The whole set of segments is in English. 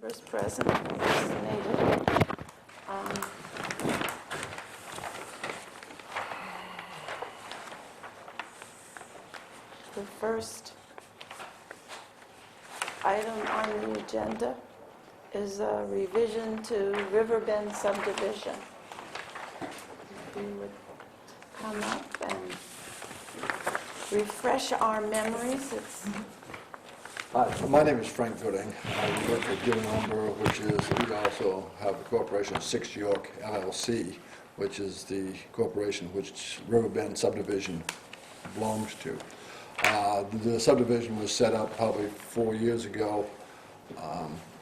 Members present, vaccinated. The first item on the agenda is a revision to Riverbend Subdivision. If you would come up and refresh our memories. Hi, my name is Frank Gooding. I work for Gillen Lumber, which is, we also have the corporation 6 York LLC, which is the corporation which Riverbend Subdivision belongs to. The subdivision was set up probably 4 years ago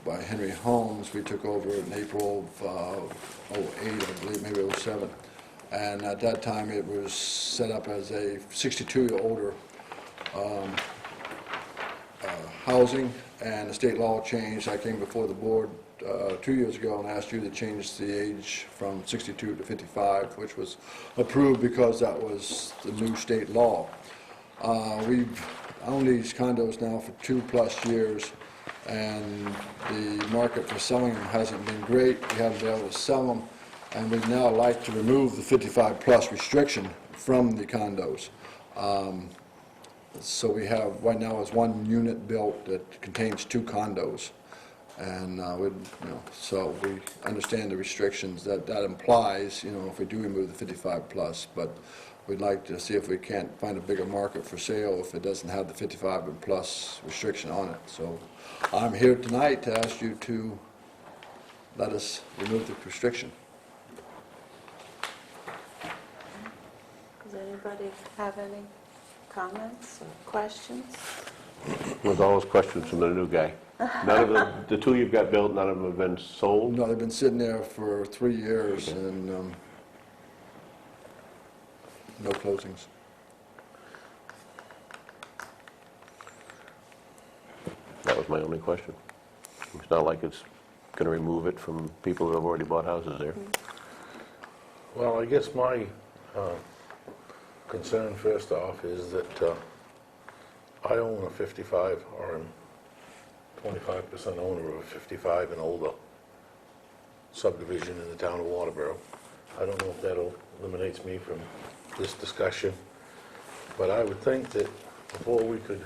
by Henry Holmes. We took over in April of '08, I believe, maybe '07. And at that time it was set up as a 62 or older housing, and the state law changed. I came before the board 2 years ago and asked you to change the age from 62 to 55, which was approved because that was the new state law. We've owned these condos now for 2+ years, and the market for selling them hasn't been great. We haven't been able to sell them, and we'd now like to remove the 55+ restriction from the condos. So we have, right now, is 1 unit built that contains 2 condos. And so we understand the restrictions that implies, if we do remove the 55+, but we'd like to see if we can't find a bigger market for sale if it doesn't have the 55+ restriction on it. So I'm here tonight to ask you to let us remove the restriction. Does anybody have any comments or questions? With all those questions from the new guy. None of them, the 2 you've got built, none of them have been sold? No, they've been sitting there for 3 years, Okay. and no closings. That was my only question. It's not like it's going to remove it from people who have already bought houses there. Well, I guess my concern first off is that I own a 55, or I'm 25% owner of a 55 and older subdivision in the town of Waterboro. I don't know if that eliminates me from this discussion, but I would think that before we could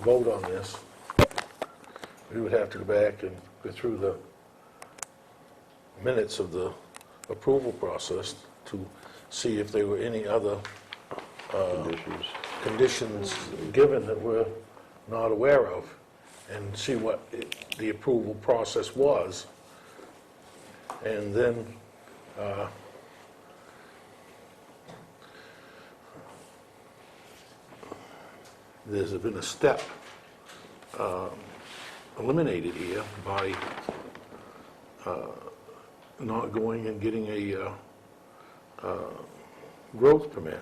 vote on this, we would have to go back and go through the minutes of the approval process to see if there were any other conditions given that we're not aware of, and see what the approval process was. And then there's been a step eliminated here by not going and getting a growth permit.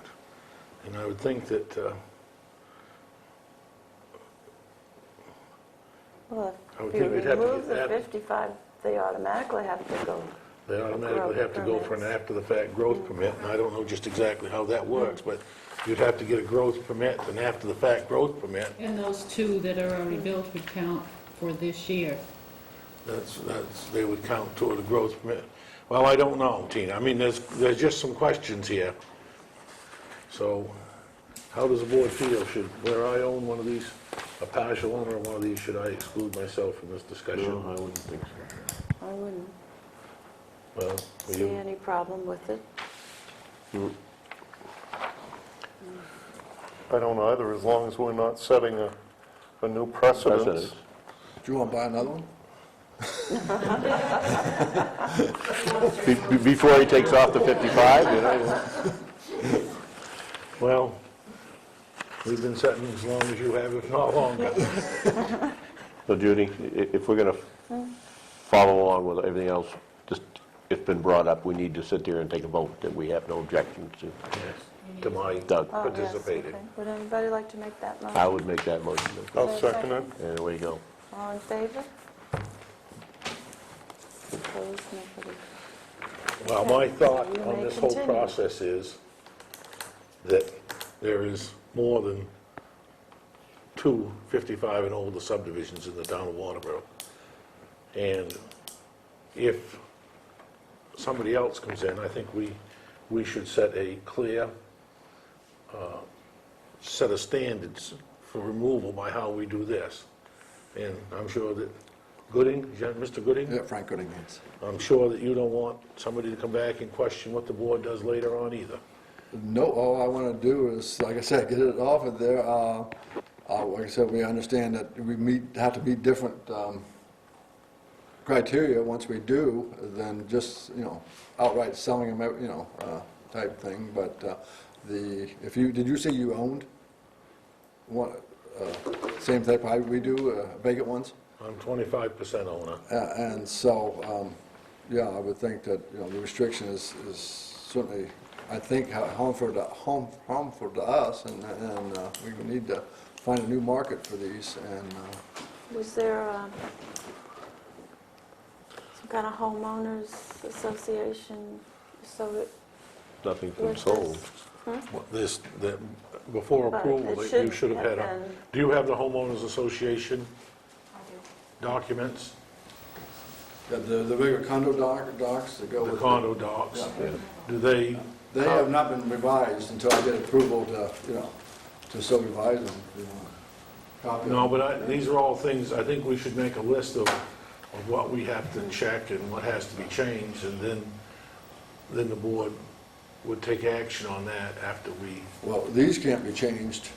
And I would think that Well, I would if you think we'd have to remove get the that. 55, they automatically have to go. They automatically have to go for an after-the-fact growth permit, and I don't know just exactly how that works, but you'd have to get a growth permit, an after-the-fact growth permit. And those 2 that are already built would count for this year. They would count toward a growth permit. Well, I don't know, Tina. I mean, there's just some questions here. So, how does the board feel? Where I own one of these, a partial owner of one of these, should I exclude myself from this discussion? No, I wouldn't think so. I wouldn't Well, see any problem with it. I don't either, as long as we're not setting a new precedent. Precedent. Do you want to buy another one? Before he takes off the 55, well, we've been sitting as long as you have, if not longer. So Judy, if we're going to follow along with everything else, just, it's been brought up, we need to sit there and take a vote that we have no objections to. Yes, to my Doug. Oh, yes, participating. okay. Would anybody like to make that motion? I would make that motion. I'll second it. And away you go. All in favor? Opposed? Nobody? Well, my thought You on may this whole continue. process is that there is more than 2 55 and older subdivisions in the town of Waterboro. And if somebody else comes in, I think we should set a clear set of standards for removal by how we do this. And I'm sure that Gooding, Mr. Gooding? Yeah, Frank Gooding, yes. I'm sure that you don't want somebody to come back and question what the board does later on either. No, all I want to do is, like I said, get it off of there. Like I said, we understand that we have to meet different criteria once we do, than just, outright selling them, type thing. But did you say you owned one, same type we do, vacant ones? I'm 25% owner. And so, yeah, I would think that, the restriction is certainly, I think, harmful to us, and we need to find a new market for these. And Was there some kind of homeowners association, so that... Nothing's been with sold. this? Before But approval, it that you should should have had have been. do you have the homeowners association documents? the regular condo docs that go The with condo docs? Yeah. Do they? They have not been revised until I get approval to so revise them. Copy No, them. but these are all things, I think we should make a list of what we have to check and what has to be changed, and then the board would take action on that after we... Well, these can't be changed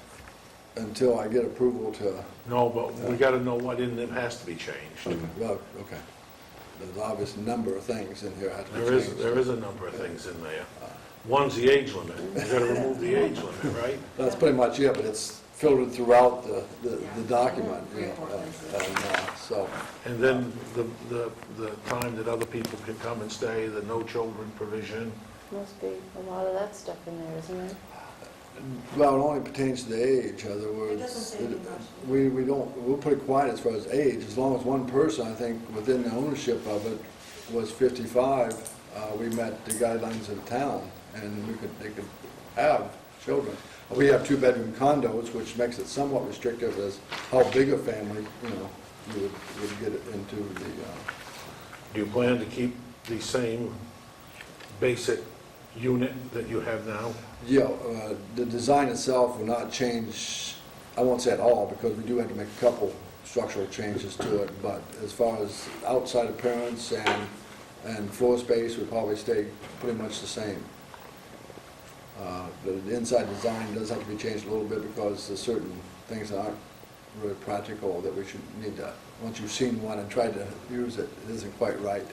until I get approval to, No, but we got to know what in them has to be changed. well, okay. There's obviously a number of things in here that have to be There changed. is a number of things in there. One's the age limit. You got to remove the age limit, right? That's pretty much it, but it's filtered throughout the document, and so, And then the time that other people can come and stay, the no children provision. Must be a lot of that stuff in there, isn't it? well, it only pertains to the age. In other words, we're pretty quiet as far as age. As long as one person, I think, within the ownership of it was 55, we met the guidelines of the town, and they could have children. We have two-bedroom condos, which makes it somewhat restrictive as how big a family, you would get it into the, Do you plan to keep the same basic unit that you have now? the design itself will not change, I won't say at all, because we do have to make a couple structural changes to it, but as far as outside appearance and floor space would probably stay pretty much the same. The inside design does have to be changed a little bit because there's certain things that aren't really practical that we should need to, once you've seen one and tried to use it, it isn't quite right,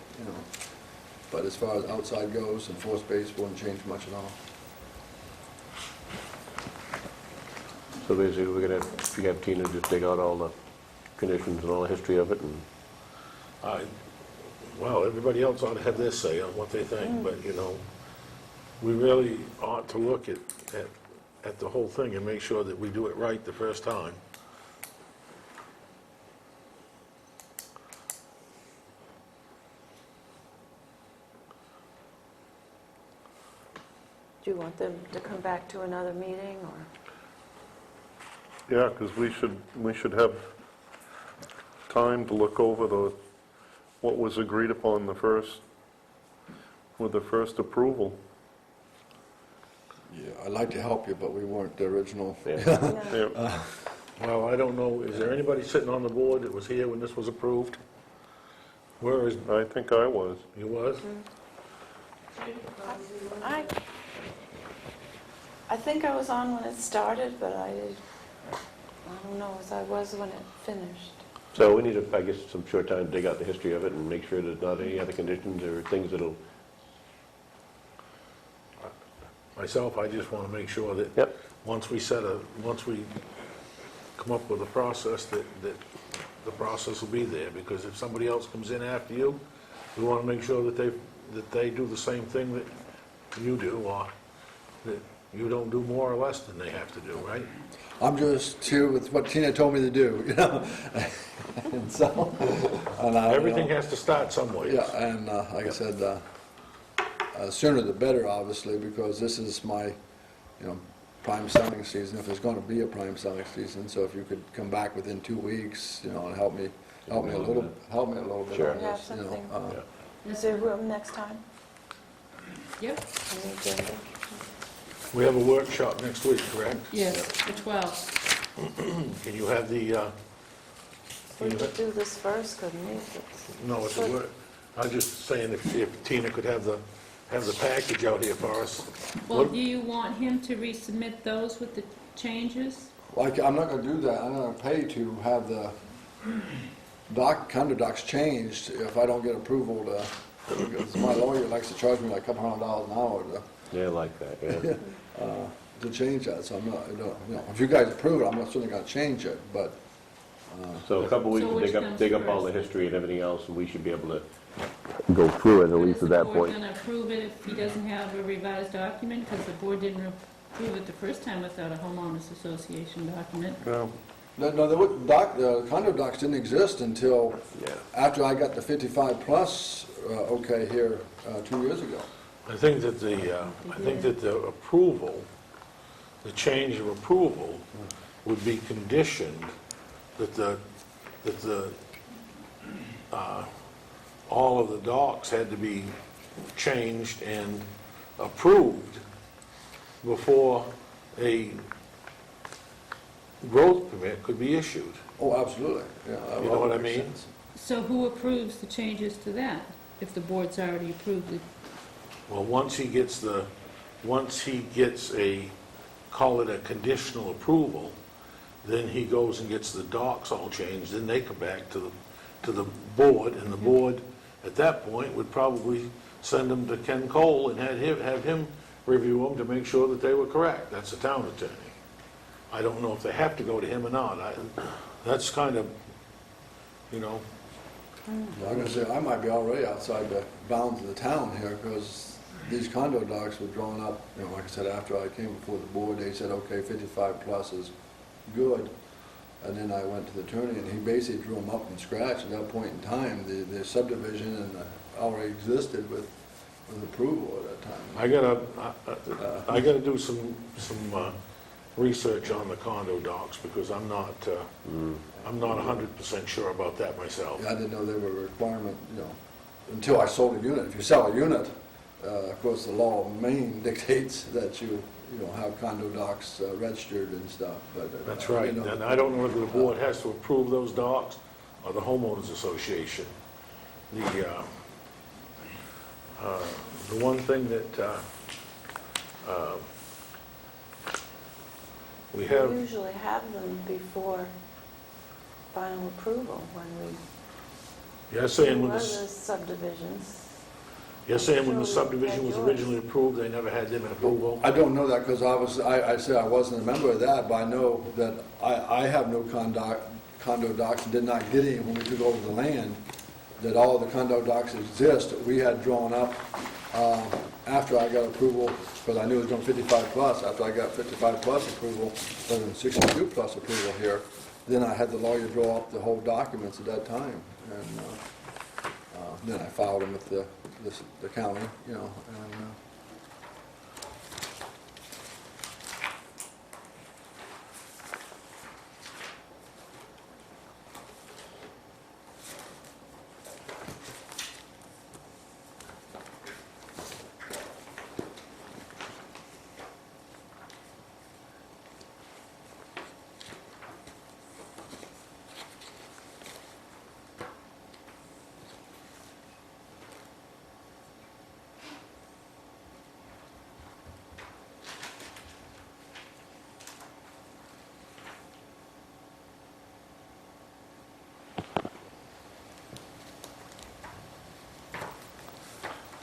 But as far as outside goes and floor space, won't change much at all. So basically, we're gonna if you have Tina just dig out all the conditions and all the history of it, and Well, everybody else ought to have their say on what they think, but, we really ought to look at the whole thing and make sure that we do it right the first time. Do you want them to come back to another meeting, or? Yeah, because we should have time to look over what was agreed upon with the first approval. Yeah, I'd like to help you, but we weren't the original. yeah. Yeah. Well, I don't know, is there anybody sitting on the board that was here when this was approved? Where is, I think I was. you was? I think I was on when it started, but I don't know as I was when it finished. So we need, I guess, some short time to dig out the history of it and make sure there's not any other conditions or things that'll... Myself, I just want to make sure that Yep. once we come up with a process, that the process will be there, because if somebody else comes in after you, we want to make sure that they do the same thing that you do, or that you don't do more or less than they have to do, right? I'm just here with what Tina told me to do, And so, Everything has to start somewhere. Yeah, and like I said, sooner the better, obviously, because this is my, prime selling season, if there's going to be a prime selling season. So if you could come back within 2 weeks, and help me help me a little bit Sure. on Have this, you know. something. Yeah. Is there room next time Yep, on the agenda? We have a workshop next week, correct? yes, the 12th. Can you have the, We could do this first, couldn't we? no, it's a work, I'm just saying if Tina could have the package out here for us. Well, What- do you want him to resubmit those with the changes? Like, I'm not gonna do that, I'm gonna pay to have the condo docs changed if I don't get approval to, because my lawyer likes to charge me like a couple $100 an hour Yeah, like that, yeah. to change that, so I'm not, I don't, you know, if you guys approve it, I'm not certainly gonna change it, but, So a couple weeks So to which dig up, comes dig up all the first? history and everything else, and we should be able to go through it at least at that Is point. the board going to approve it if he doesn't have a revised document? Because the board didn't approve it the first time without a homeowners association document. No, no, the condo docs didn't exist until Yeah. after I got the 55 plus, okay here, 2 years ago. I think that the approval, the change of approval would be conditioned that all of the docks had to be changed and approved before a growth permit could be issued. Oh, absolutely, yeah. that You know what I makes mean? sense. So who approves the changes to that, if the board's already approved it? Well, once he gets a, call it a conditional approval, then he goes and gets the docks all changed, then they come back to the board, and the board, at that point, would probably send them to Ken Cole and have him review them to make sure that they were correct. That's the town attorney. I don't know if they have to go to him or not. That's kind of, you know, Like I say, I might be already outside the bounds of the town here, because these condo docs were drawn up, you know, like I said, after I came before the board, they said, okay, 55 plus is good. And then I went to the attorney, and he basically drew them up from scratch. At that point in time, the subdivision and already existed with approval at that time. I gotta do some research on the condo docs, because I'm not 100% sure about that myself. I didn't know they were a requirement, you know, until I sold a unit. If you sell a unit, of course, the law of Maine dictates that you have condo docs registered and stuff, but. That's right, you know, and I don't know whether the board has to approve those docs or the homeowners association. The one thing that we have, We usually have them before final approval when we you're saying do when other the subdivisions. subdivision was originally approved, they never had them in approval? I don't know that, because I said I wasn't a member of that, but I know that I have no condo docs and did not get any when we took over the land, that all the condo docs exist. We had drawn up after I got approval, because I knew it was going 55 plus, after I got 55 plus approval, rather than 62 plus approval here, then I had the lawyer draw up the whole documents at that time. And then I filed them with the county, you know, and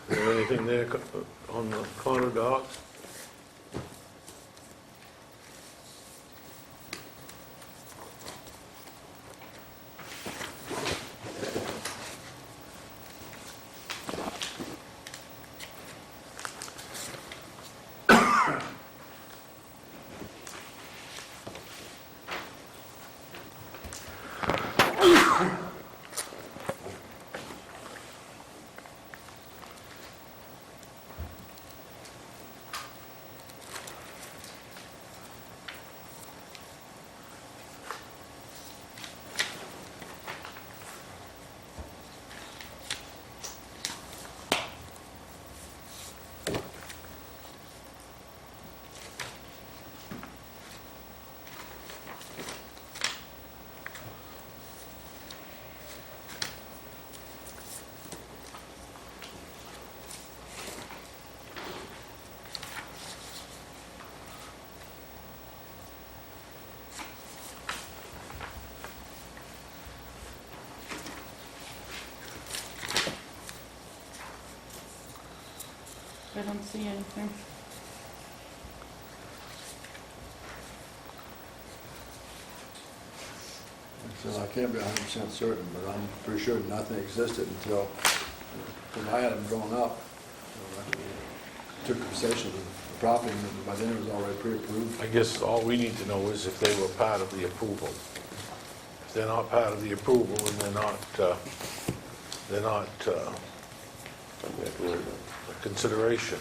Is there anything there on the condo docs? I don't see anything. So I can't be 100% certain, but I'm pretty sure nothing existed until, when I had them drawn up. Took possession of the property, and by then it was already pre-approved. I guess all we need to know is if they were part of the approval. If they're not part of the approval, and they're not Something we have to worry about. a consideration.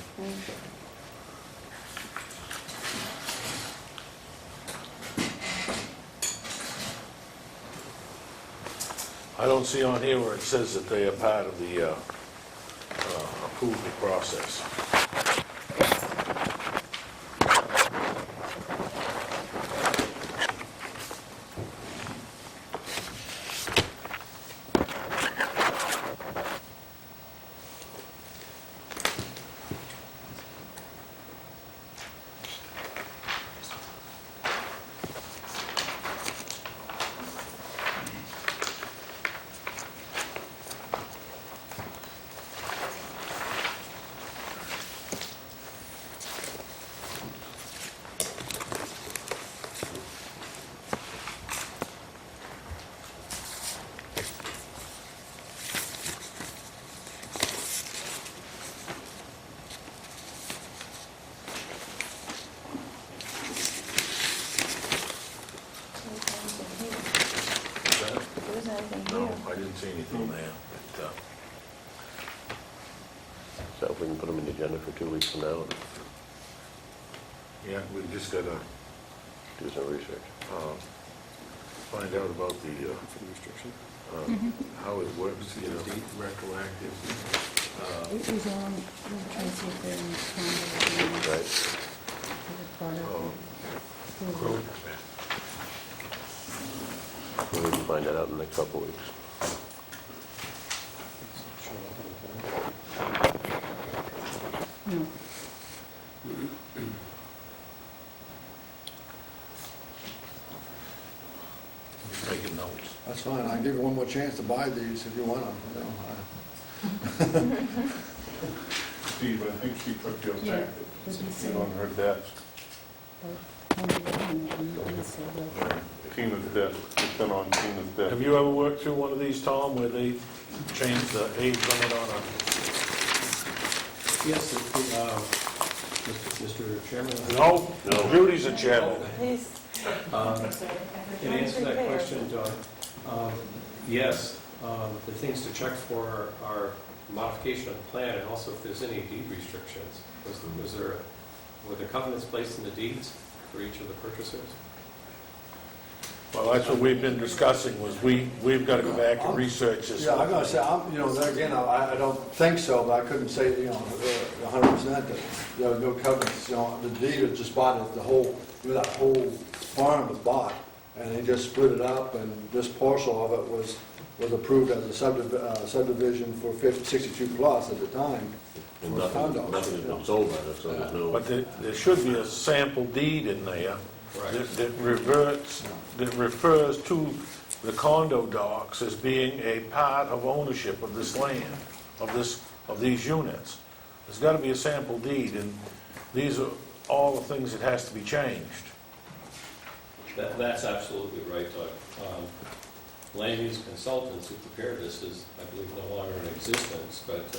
I don't see on here where it says that they are part of the approval process. There isn't anything No, here. I didn't see anything there. But, So if we can put them in the agenda for 2 weeks from now, and yeah, we just gotta do some research. find out about the, how it works, you know, retroactive. It was on, I'm trying to see if they're in the condo. Right? Part of Oh, the approval. road permit. We can find that out in the next couple of weeks. No. Just making notes. That's fine, I'll give you one more chance to buy these if you want them, you know. Steve, I think she took your Yeah, packet, does it say- it's on her desk. Tina's desk, it's been on Tina's desk. Have you ever worked through one of these, Tom, where they changed the age limit on Yes, Mr. Chairman. a... No, Judy's the chairman. Please. In answer to that question, Doug, yes, the things to check for are modification of the plan and also if there's any deed restrictions. Were the covenants placed in the deeds for each of the purchasers? Well, that's what we've been discussing, was we've got to go back and research this. Yeah, I'm gonna say, there again, I don't think so, but I couldn't say, 100% that there are no covenants, the deed was just bought, that whole farm was bought, and they just split it up, and this parcel of it was approved as a subdivision for 62 plus at the time. And For condos, nothing has yeah. been sold on it, so there's no... But there should be a sample deed in there that refers to the condo docks as being a part of ownership of this land, of these units. There's got to be a sample deed, and these are all the things that has to be changed. That's absolutely right, Doug. Land use consultants who prepared this is, I believe, no longer in existence, but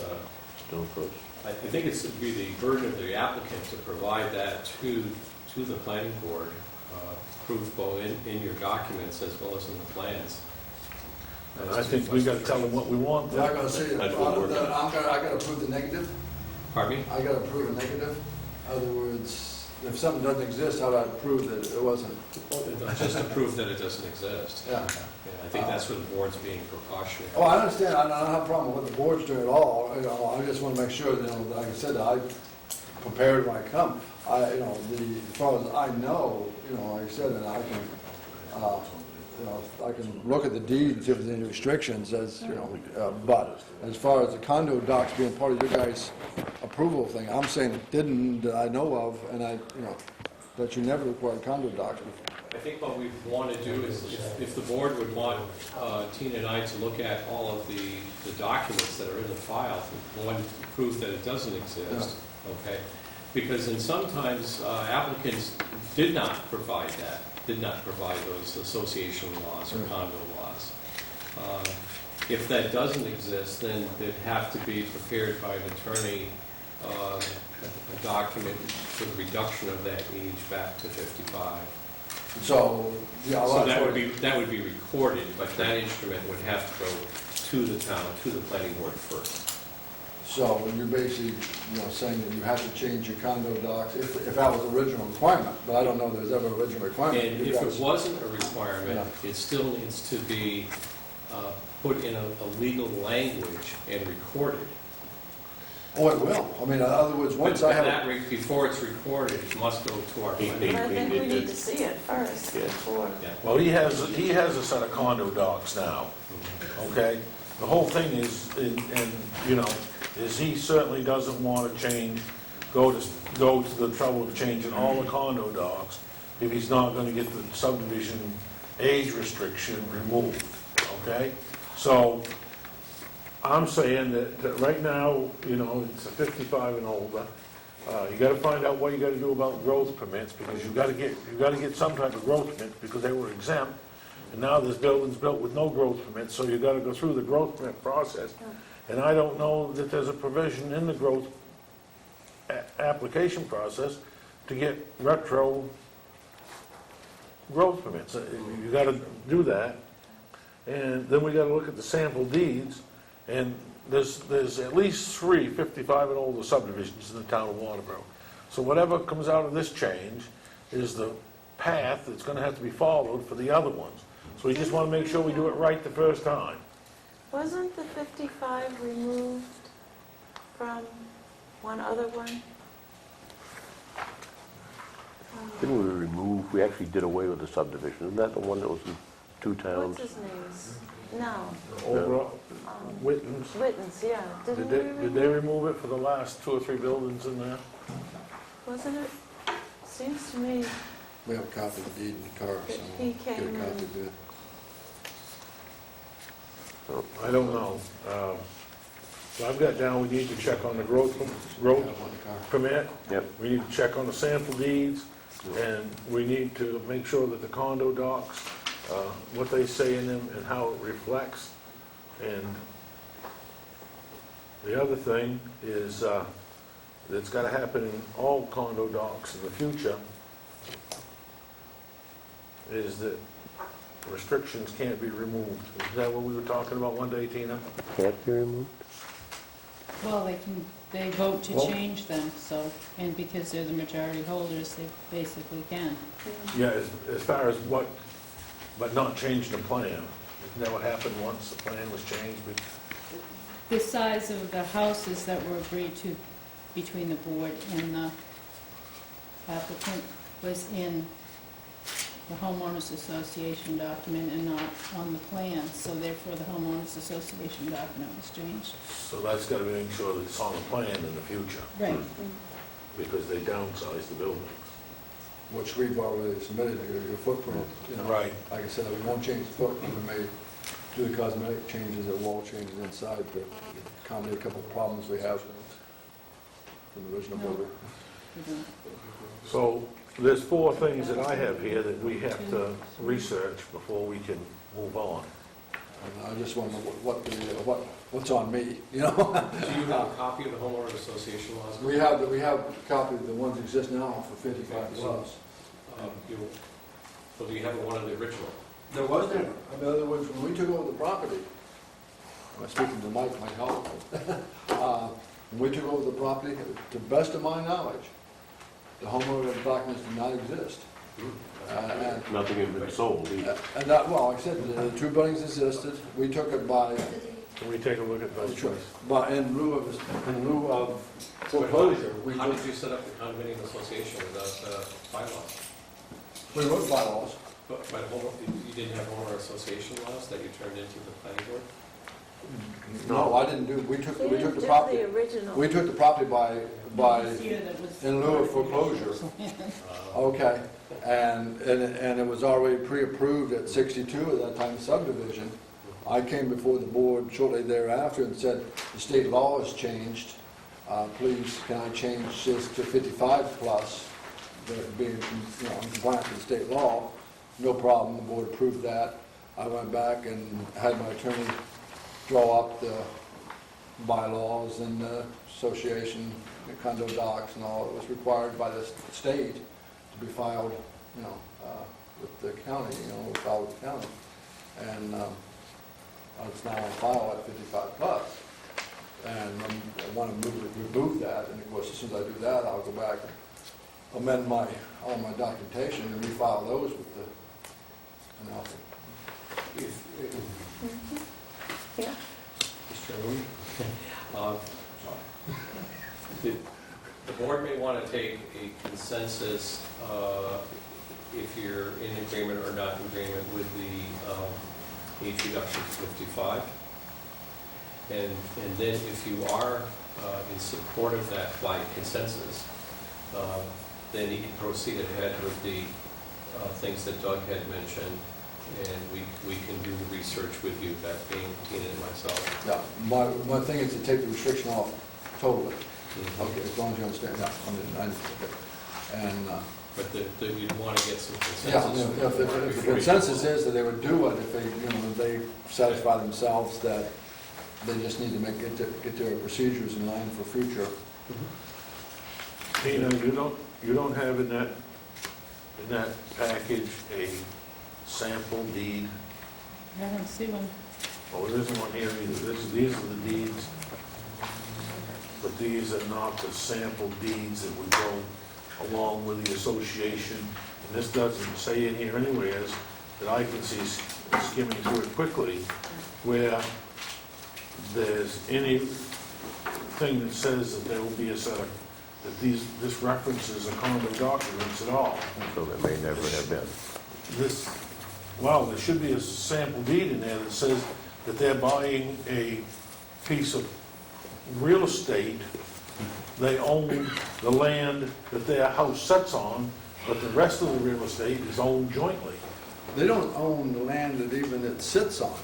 Still close. I think it should be the burden of the applicant to provide that to the planning board, proof both in your documents as well as in the plans. And I think we got to tell them what we want. Yeah, I gotta say, I That's what we're doing. gotta prove the negative. Pardon me? I gotta prove a negative. In other words, if something doesn't exist, how do I prove that it wasn't? Just to prove that it doesn't exist. Yeah. Yeah, I think that's where the board's being precautionary. Oh, I understand, I don't have a problem with what the board's doing at all, I just wanna make sure, like I said, I prepared when I come. As far as I know, like I said, and I can, I can look at the deed and see if there's any restrictions but as far as the condo docs being part of your guys' approval thing, I'm saying it didn't, that I know of, and that you never required condo docs before. I think what we want to do is, if the board would want Tina and I to look at all of the documents that are in the file, one, proof that it doesn't exist, okay? Because in sometimes applicants did not provide that, did not provide those association laws or condo laws. If that doesn't exist, then it'd have to be prepared by an attorney, a document for the reduction of that age back to 55. So, yeah, So that well, would be recorded, but that instrument would have to go to the town, to the planning board first. so you're basically, saying that you have to change your condo docs, if that was the original requirement, but I don't know there's ever an original requirement. And You if guys- it wasn't a requirement, it still needs to be put in a legal language and recorded. Oh, it will. I mean, in other words, once But I have, that before it's recorded, it must go to our planning. But I think we need to see it first Yeah. before. Yeah. Well, he has a set of condo docs now, okay? The whole thing is, is he certainly doesn't want to go to the trouble of changing all the condo docs if he's not gonna get the subdivision age restriction removed, okay? So, I'm saying that right now, it's a 55 and older. You gotta find out what you gotta do about growth permits, because you gotta get some type of growth permits, because they were exempt. And now there's buildings built with no growth permits, so you gotta go through the growth permit process. And I don't know that there's a provision in the growth application process to get retro growth permits. You gotta do that. And then we gotta look at the sample deeds, and there's at least 3 55 and older subdivisions in the town of Waterboro. So whatever comes out of this change is the path that's gonna have to be followed for the other ones. So we just wanna make sure we do it right the first time. Wasn't the 55 removed from one other one? Didn't we actually did away with the subdivision. Isn't that the one that was in 2 towns? What's his name? No, Overall, Witten's, Wittens, yeah. Didn't did we they remove? remove it for the last 2 or 3 buildings in there? Wasn't it? Seems to me, we have a copy of the deed in the car, so He we'll get a came copy in. of it. I don't know. So I've got down, we need to check on the growth We have one in the car. permit. Yep. We need to check on the sample deeds, and we need to make sure that the condo docs, what they say in them and how it reflects. And the other thing is, that's gotta happen in all condo docs in the future, is that restrictions can't be removed. Is that what we were talking about one day, Tina? Can't be removed? Well, they vote to Well- change them, so, and because they're the majority holders, they basically can. Yeah, as far as what, but not change the plan. Isn't that what happened once the plan was changed? The size of the houses that were agreed to between the board and the applicant was in the homeowners association document and not on the plan, so therefore the homeowners association document was changed. So that's gotta make sure that it's on the plan in the future, Right. because they downsized the building. Which we've already submitted, your footprint, Right. Like I said, we won't change the footprint, we may do the cosmetic changes or wall changes inside to accommodate a couple of problems we have from the original No. builder. We don't. So there's 4 things that I have here that we have to research before we can move on. And I just want to know what's on me, Do you have a copy of the homeowner association laws? We have a copy of the ones that exist now for 55 plus. So do you have one of the original? There was there. In other words, when we took over the property, I'm speaking to Mike Hall, when we took over the property, to the best of my knowledge, the homeowner documents did not exist. And Nothing had been sold either. that, well, like I said, the 2 buildings existed, we took it by, Can we take a look at those? but in lieu of foreclosure, we How took, did you set up the condominium association without bylaws? we wrote bylaws. But you didn't have homeowner association laws that you turned into the planning board? No, I didn't do, we took They didn't the do property, the original. we took the property by, This year that was- in lieu of foreclosure. Okay, and it was already pre-approved at 62 at that time, subdivision. I came before the board shortly thereafter and said, the state law has changed. please, can I change this to 55 plus, being, in compliance with state law? No problem, the board approved that. I went back and had my attorney draw up the bylaws and the association, the condo docs and all that was required by the state to be filed, with the county, filed with the county. And it's now on file at 55 plus. And I want to remove that, and of course, as soon as I do that, I'll go back and amend all my documentation and refile those with the announcement. Yeah. Mr. Chairman? The board may want to take a consensus, if you're in agreement or not in agreement with the age reduction to 55. And then if you are in support of that by consensus, then you can proceed ahead with the things that Doug had mentioned, and we can do the research with you, that being Tina and myself. Yeah, my thing is to take the restriction off totally. Okay, as long as you understand that. And, But you'd want to get some yeah, consensus. if the consensus is that they would do it, if they satisfy themselves that they just need to get their procedures in line for future. Tina, you don't have in that package a sample deed? I don't see one. Oh, there isn't one here either. These are the deeds, but these are not the sample deeds that would go along with the association. And this doesn't say in here anywhere that I can see skimming through it quickly, where there's anything that says that there will be a set of, that this references a condo documents at all. So there may never have been. There should be a sample deed in there that says that they're buying a piece of real estate. They own the land that their house sits on, but the rest of the real estate is owned jointly. They don't own the land that even it sits on.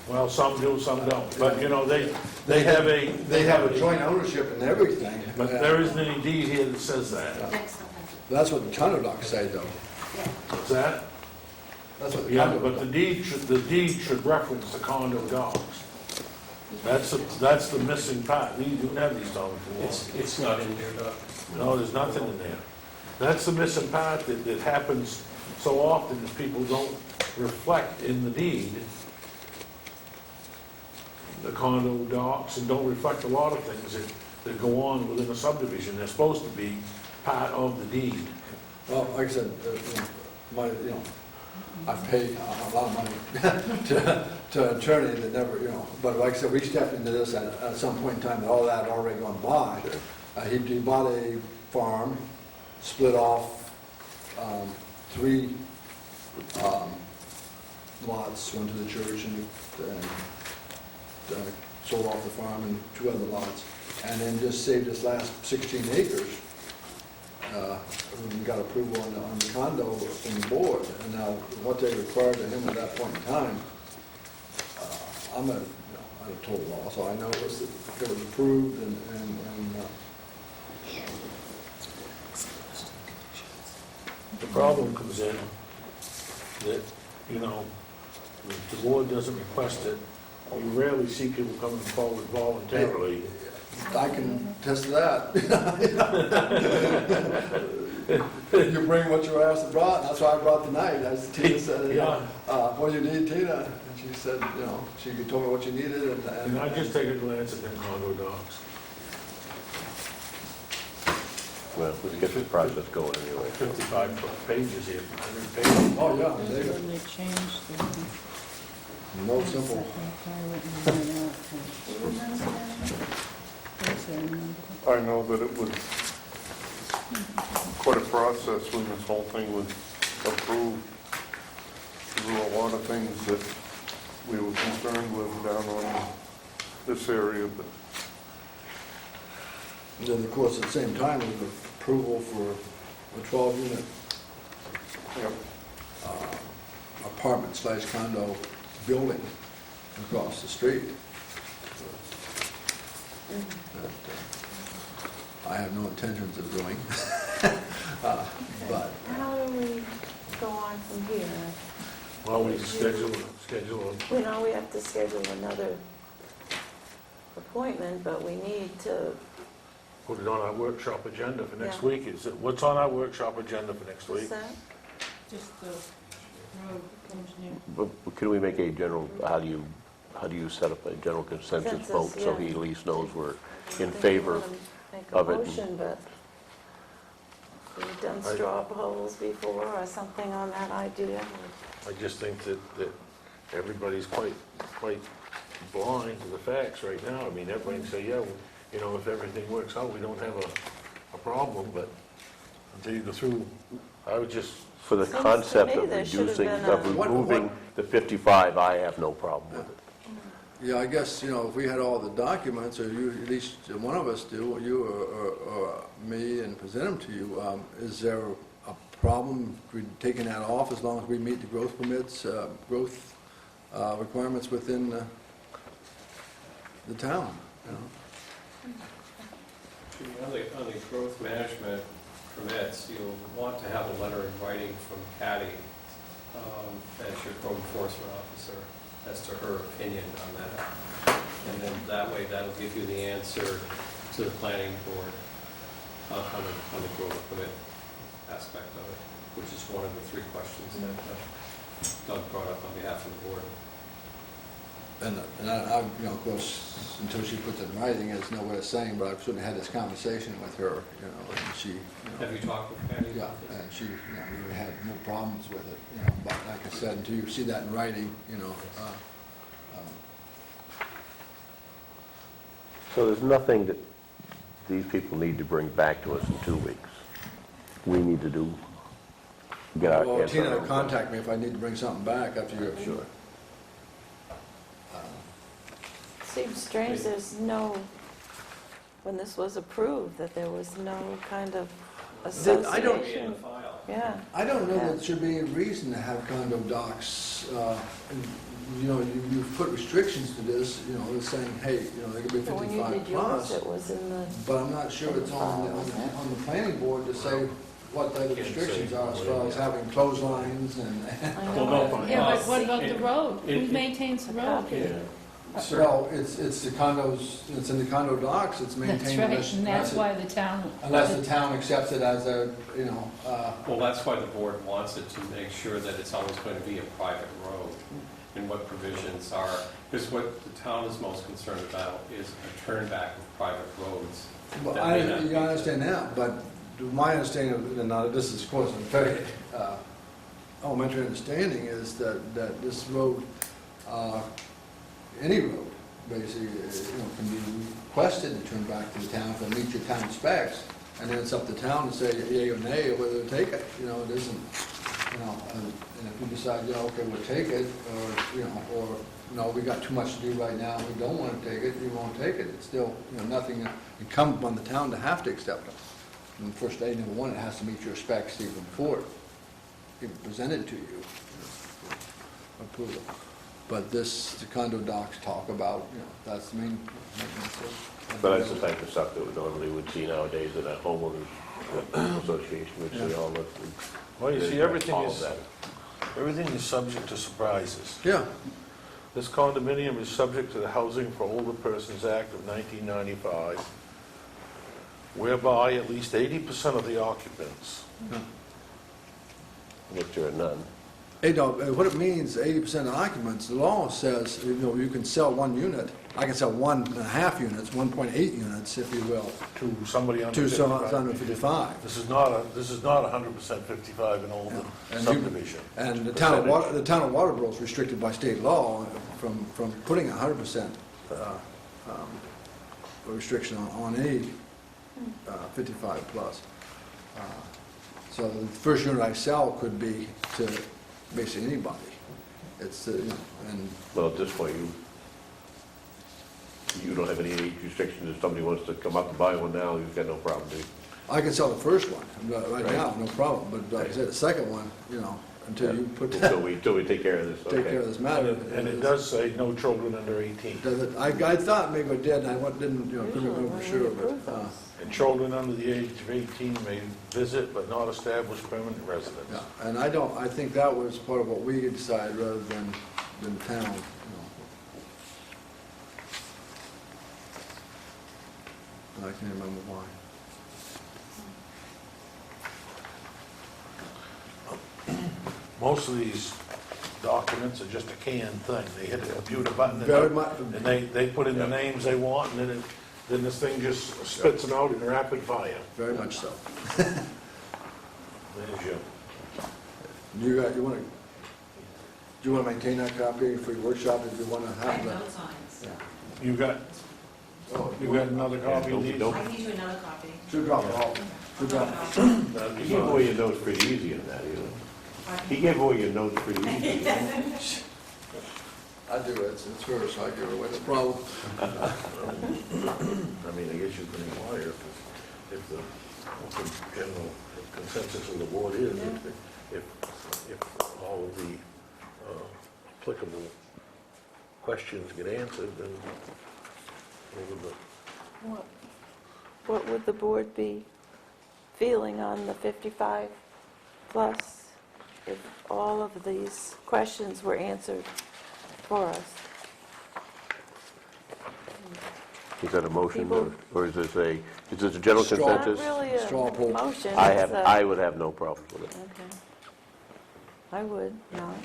Well, some do, some don't, but they have a... They have a joint ownership and everything. But there isn't any deed here that says that. That's what the condo docs say, though. Is that? That's what the Yeah, condo but the deed should reference the condo docs. That's the missing part. You don't have these documents. It's not in there, Doug. No, there's nothing in there. That's the missing part that happens so often, that people don't reflect in the deed the condo docs, and don't reflect a lot of things that go on within a subdivision. They're supposed to be part of the deed. Well, like I said, I've paid a lot of money to an attorney that never, but like I said, we stepped into this at some point in time, that all that had already gone by. He bought a farm, split off 3 lots, one to the church, and sold off the farm and 2 other lots, and then just saved this last 16 acres. We got approval on the condo from the board, and now what they required of him at that point in time, I'm at a total loss. So I know it was approved, and The problem comes in that, if the board doesn't request it, you rarely see people coming forward voluntarily. I can attest to that. You bring what you were asked to brought, and that's why I brought tonight. As Tina said, Yeah. What do you need, Tina? And she said, she told me what you needed, And I just take a glance at them condo docs. Well, let's get the process going anyway. 55 pages here, 100 pages. Oh, yeah, When they changed the... no simple. I know that it was quite a process when this whole thing was approved. There were a lot of things that we were concerned with down on this area, but And then, of course, at the same time, we have approval for a 12-unit apartment/condo building across the street. I have no intentions of doing. But How do we go on from here? Well, we schedule We know we have to schedule another appointment, but we need to, put it on our workshop agenda for next Yeah. week. What's on our workshop agenda for next what's week? that? Just the road engineer. But can we make a general, how do you set up a general consensus Consensus, vote so yeah. he at least knows we're in I think favor we wanna make a of it? motion, but we've done straw polls before or something on that idea. I just think that everybody's quite blind to the facts right now. I mean, everybody can say, yeah, you know, if everything works out, we don't have a problem, but until you go through, I would just, For the Seems to concept me of there should have reducing, been of a- removing the 55, I have no problem with it. yeah, I guess, you know, if we had all the documents, or you, at least one of us do, you or me, and present them to you, is there a problem with taking that off as long as we meet the growth permits, growth requirements within the town, you know? On the growth management permits, you'll want to have a letter in writing from Patty as your code enforcement officer as to her opinion on that. And then that way, that'll give you the answer to the planning board on the growth permit aspect of it, which is one of the three questions that Doug brought up on behalf of the board. And I, you know, of course, until she puts it in writing, there's no way of saying, but I've certainly had this conversation with her, you know, and she, you know. Have you talked with Patty Yeah, about this? and she, you know, we had no problems with it, you know, but like I said, until you see that in writing, you know, So there's nothing that these people need to bring back to us in 2 weeks. We need to do, get our well, hands on Tina, it. contact me if I need to bring something back after you're. Sure. Seems strange, there's no, when this was approved, that there was no kind of I don't- It'll be in association. the file. Yeah, I don't know Yeah. that there should be a reason to have condo docs, and, you know, you've put restrictions to this, you know, it's saying, hey, you know, they could be but when you 55 did yours, plus, it was in the, but I'm not sure it's on the planning board to say what the Can't restrictions say are as far as having clotheslines and, I Well, know. no, it. Yeah, but Well, what about the road? Who it- maintains the road? Sure. well, it's the condos, it's in the condo docs, it's That's maintained. right, unless- and that's unless why the town. Unless the town accepts it as a, you know, Well, that's why the board wants it to make sure that it's always going to be a private road and what provisions are, because what the town is most concerned about is a turnback of private roads. well, that may not you be- understand that, but my understanding, and now this is, of course, a very elementary understanding, is that this road, any road, basically, you know, can be requested and turned back to the town if it meets your town specs, and then it's up to town to say yea or nay, or whether to take it, you know, it isn't, you know, and if you decide, yeah, okay, we'll take it, or, you know, or, no, we got too much to do right now, we don't want to take it, you won't take it, it's still, you know, nothing incumbent on the town to have to accept it. And first day, number one, it has to meet your specs even before it's presented to you, for approval. But this, the condo docs talk about, you know, that's the main. But that's the type of stuff that we normally would see nowadays in a homeowners association, which they all look. well, you see, all of that. everything is subject to surprises. Yeah, This condominium is subject to the Housing for Older Persons Act of 1995, whereby at least 80% of the occupants, Which are none. hey, no, what it means, 80% of occupants, the law says, you know, you can sell one unit, I can sell 1.5 units, 1.8 units, if you will, to somebody under to 55. someone under 55. This is not 100% 55 and older And you- subdivision. And the town of Waterboro is restricted by state law from putting 100% restriction on any 55 plus. So the first unit I sell could be to basically anybody. It's, you know, and, Well, at this point, you don't have any age restrictions. If somebody wants to come up and buy one now, you've got no problem, do you? I can sell the first one right Right. now, no problem, but like I said, the second one, you know, until you put that, Until we take care of this, okay. take care of this matter. And it does say no children under 18. Does it, I thought maybe it did, and I didn't, you know, couldn't usually remember for when we sure, approve but, those. And children under the age of 18 may visit but not establish permanent residence. Yeah, and I think that was part of what we decided rather than town, you know. And I can't remember why. Most of these documents are just a canned thing. They hit a computer button Very and much, they put in the names they want, and then this thing just spits them out in rapid fire. very much so. There's your, You want to, do you want to maintain that copy for your workshop if you want to I have have that? notes on it, so. you got another copy of these? I can get you another copy. Should drop it off. Should drop it. You gave away your notes pretty easy on that, you know. He gave away your notes pretty easy. I do, it's hers, so I give her away, no problem. I mean, I guess you can inquire if the general consensus of the board is, if all of the applicable questions get answered, then What would the board be feeling on the 55 plus if all of these questions were answered for us? Is that a motion, People- or is this a general Straw. consensus? Not really Straw a poll. motion. it's a- I would have no problems with it. Okay. I would, not.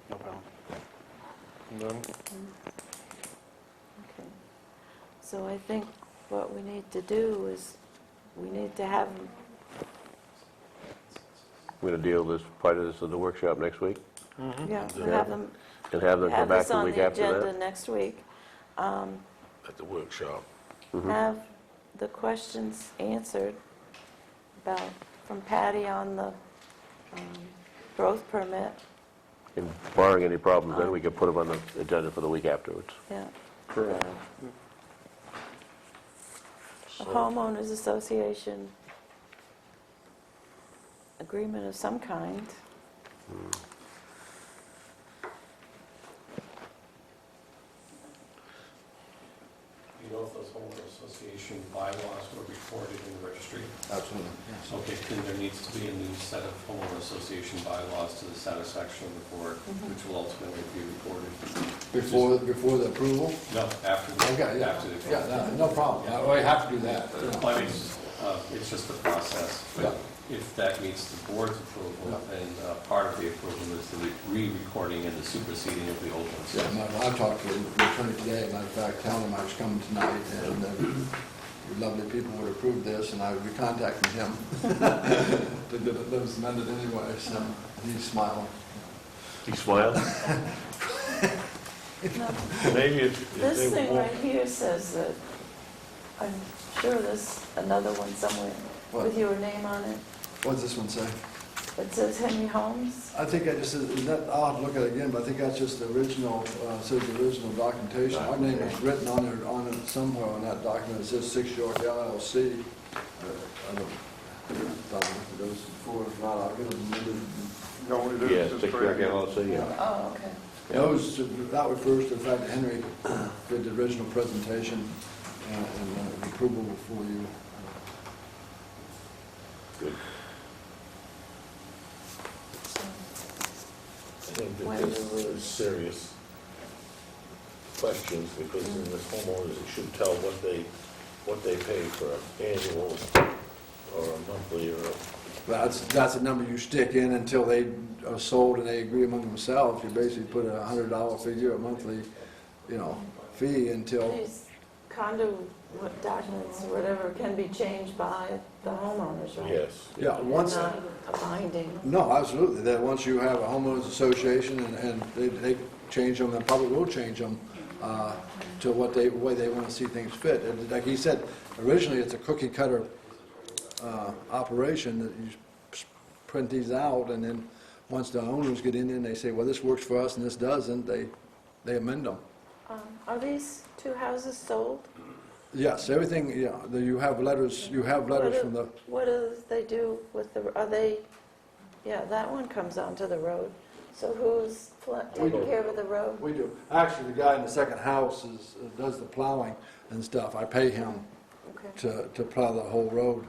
No problem. None? Okay. So I think what we need to do is, we need to have, We're going to deal this, part of this in the workshop next week, yeah, Yeah. have them, and have them come have back this the on week the after agenda that. next week. at the workshop. Have the questions answered about, from Patty on the growth permit, And barring any problems, then we can put them on the agenda for the week afterwards. yeah. Correct. A homeowners association agreement of some kind. You know if those homeowner association bylaws were recorded in the registry? Absolutely, yes. Okay, then there needs to be a new set of homeowner association bylaws to the satisfaction of the board, which will ultimately be recorded. Before the approval? No, after the, Okay, yeah, after the. yeah, no problem. I have to do that. Well, it's just a process, Yeah. but if that meets the board's approval, then part of the approval is the re-recording and the superseding of the old ones. Yeah, I talked to the attorney today, matter of fact, telling him I was coming tonight, and you lovely people would approve this, and I would be contacting him to get those amended anyway, so he's smiling. You smile? Maybe if This they thing won't- right here says that, I'm sure there's another one somewhere What? with your name on it. What does this one say? It says Henry Holmes. I think I'll have to look at it again, but I think that's just the original, says the original documentation. Our name is written on it somewhere on that document. It says 6 York LLC. I don't know if those four, if not, I'll get them amended. No, it is. Yeah, It's 6 right York here. LLC, yeah. Oh, okay. That refers to the fact that Henry did the original presentation and approval before you. Good. I think When that do we- there's serious questions, because in this homeowners, it should tell what they pay for annual or a monthly or That's a number you stick in until they are sold and they agree among themselves. You basically put a $100 figure, a monthly, fee until, These condo documents, or whatever, can be changed by the homeowners, right? yes. yeah, once. Not a binding. No, absolutely. That once you have a homeowners association and they change them, and probably will change them to what the way they want to see things fit. And like he said, originally it's a cookie cutter operation that you print these out, and then once the owners get in there and they say, well, this works for us and this doesn't, they amend them. Are these two houses sold? Yes, everything, you have letters from the, What do they do with are they, yeah, that one comes onto the road. So who's taking care of the road? We do. Actually, the guy in the second house does the plowing and stuff. I pay him Okay. to plow the whole road.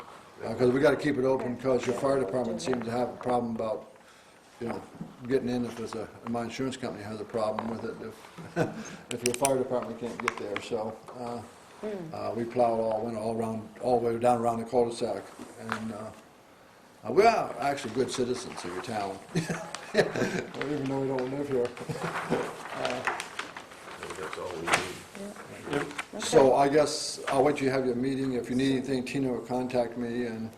Because we got to keep it open, because your fire department seems to have a problem about, getting in if there's my insurance company has a problem with it, if your fire department can't get there. So we plow it all the way down around the cul-de-sac. And we are actually good citizens of your town, even though we don't live here. That's all we need. So I guess I'll wait till you have your meeting. If you need anything, Tina will contact me and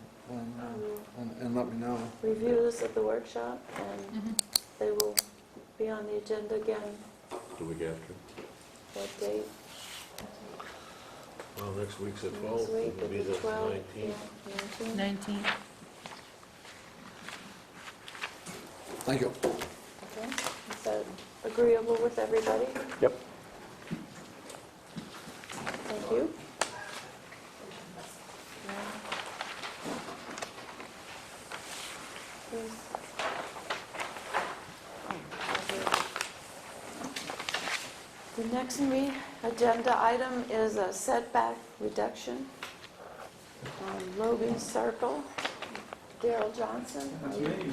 let me know. Reviews at the workshop, and they will be on the agenda again. The week after. What date? Well, next week's at Next 12, week, it'll be the 12th, 19th. yeah, 19th. 19. Thank you. Okay, is that agreeable with everybody? Yep. Thank you. The next agenda item is a setback reduction on Logan Circle. Daryl Johnson. That's me,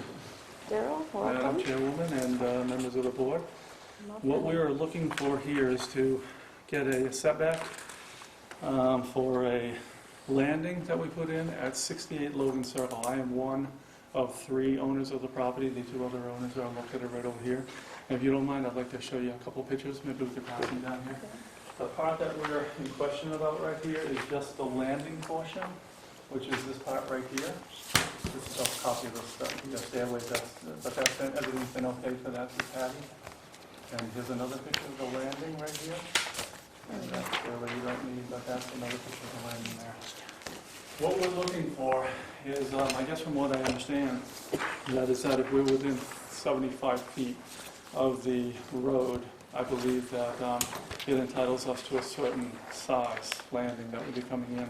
Daryl, Madam welcome. Chairwoman and members of the board. Come up What and- we are looking for here is to get a setback for a landing that we put in at 68 Logan Circle. I am one of 3 owners of the property. The 2 other owners are located right over here. If you don't mind, I'd like to show you a couple pictures. Maybe we could pass them down here. The part that we're in question about right here is just the landing portion, which is this part right here. This is a copy of the stairway, but everything's been okay for that to Patty. And here's another picture of the landing right here. And that stairway you don't need, but that's another picture of the landing there. What we're looking for is, I guess from what I understand, that if we're within 75 feet of the road, I believe that it entitles us to a certain size landing that would be coming in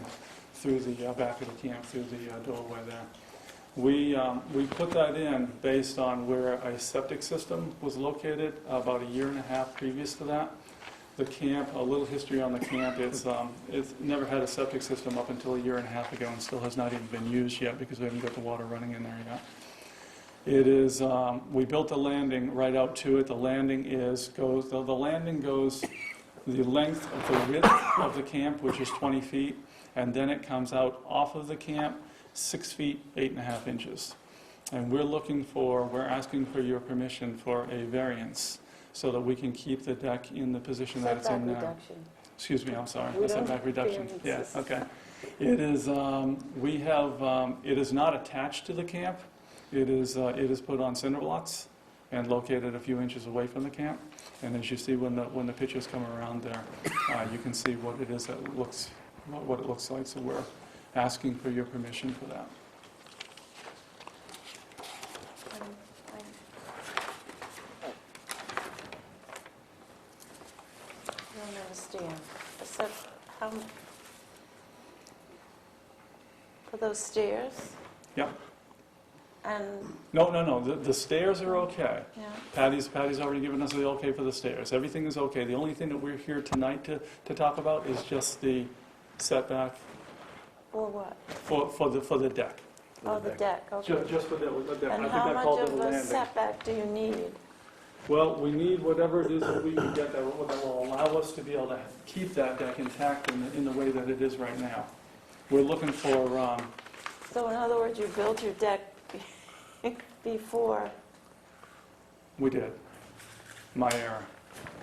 through the back of the camp, through the doorway there. We put that in based on where a septic system was located about a year and a half previous to that. The camp, a little history on the camp, it's never had a septic system up until a year and a half ago and still has not even been used yet because we haven't got the water running in there yet. It is, we built the landing right out to it. The landing goes the length of the width of the camp, which is 20 feet, and then it comes out off of the camp 6 feet, 8.5 inches. And we're asking for your permission for a variance so that we can keep the deck in the position that it's in Setback now. reduction. Excuse me, I'm sorry, We a don't setback reduction. Yeah, variances. okay. It is, it is not attached to the camp. It is put on cinder blocks and located a few inches away from the camp. And as you see when the pictures come around there, you can see what it is that what it looks like. So we're asking for your permission for that. I don't understand. Except how, for those stairs Yeah. and, No, the stairs are okay. yeah, Patty's already given us the okay for the stairs. Everything is okay. The only thing that we're here tonight to talk about is just the setback or what? for the deck. Oh, the deck, okay. Just for the deck. And I think how I much called it a of a landing. setback do you need? Well, we need whatever it is that we can get that will allow us to be able to keep that deck intact in the way that it is right now. We're looking for, So in other words, you built your deck before, we did. My error.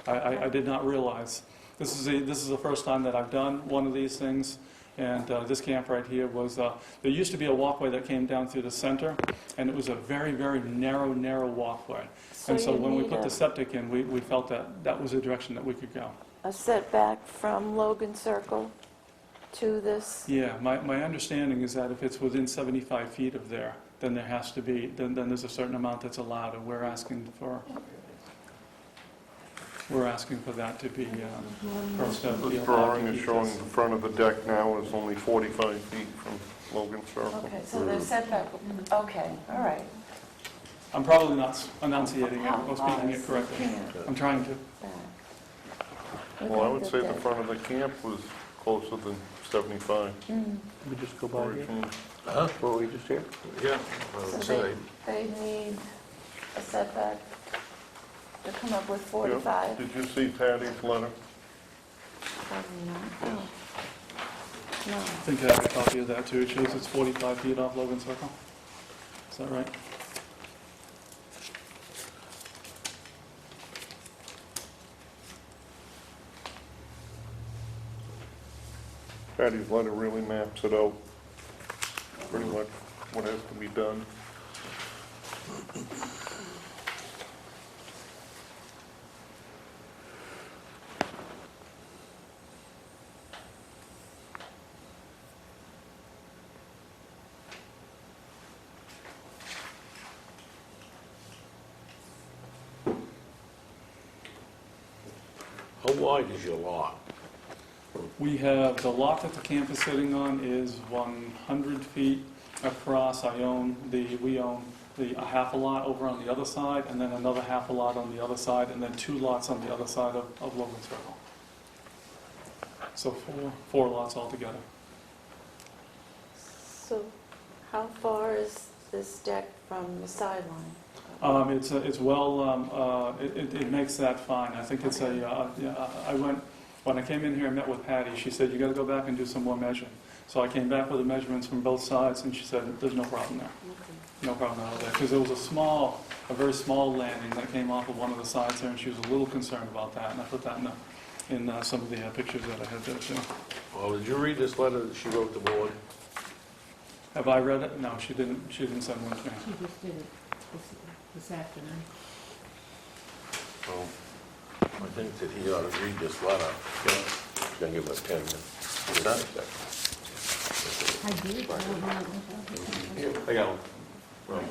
I did not realize. This is the first time that I've done one of these things. And this camp right here was, there used to be a walkway that came down through the center, and it was a very, very narrow walkway. And so you when we need put the septic in, we felt that was the direction that we could go. a setback from Logan Circle to this, Yeah, my understanding is that if it's within 75 feet of there, then there has to be, then there's a certain amount that's allowed, and we're asking for that to be, for us to be This allowed to drawing is keep showing this. the front of the deck now is only 45 feet from Logan Circle. okay, so the setback, okay, all right. I'm probably not enunciating it How or far speaking is it the correctly. camp I'm trying to. back? Well, I would Looking say at the that- front of the camp was closer than 75. We just go by here? originally. Huh? Were we just here? Yeah, I So would say. they need a setback to come up with Yeah. 45? Did you see Patty's letter? Probably not. No. No. I think I have a copy of that too. It shows it's 45 feet off Logan Circle. Is that right? Patty's letter really maps it out, pretty much what has to be done. How wide is your lot? We have, the lot that the camp is sitting on is 100 feet across. We own a half a lot over on the other side, and then another half a lot on the other side, and then 2 lots on the other side of Logan Circle. So four lots altogether. So how far is this deck from the sideline? It's well, it makes that fine. I think it's when I came in here and met with Patty, she said, you gotta go back and do some more measuring. So I came back with the measurements from both sides, and she said, there's no problem there. No problem out there. Because there was a very small landing that came off of one of the sides there, and she was a little concerned about that, and I put that in some of the pictures that I had there too. Well, did you read this letter that she wrote the board? Have I read it? No, she didn't send one to me. She just did it this afternoon. Well, I think that he ought to read this letter. Gonna give us 10 minutes. Is that? I did. I don't know. Here, I got one.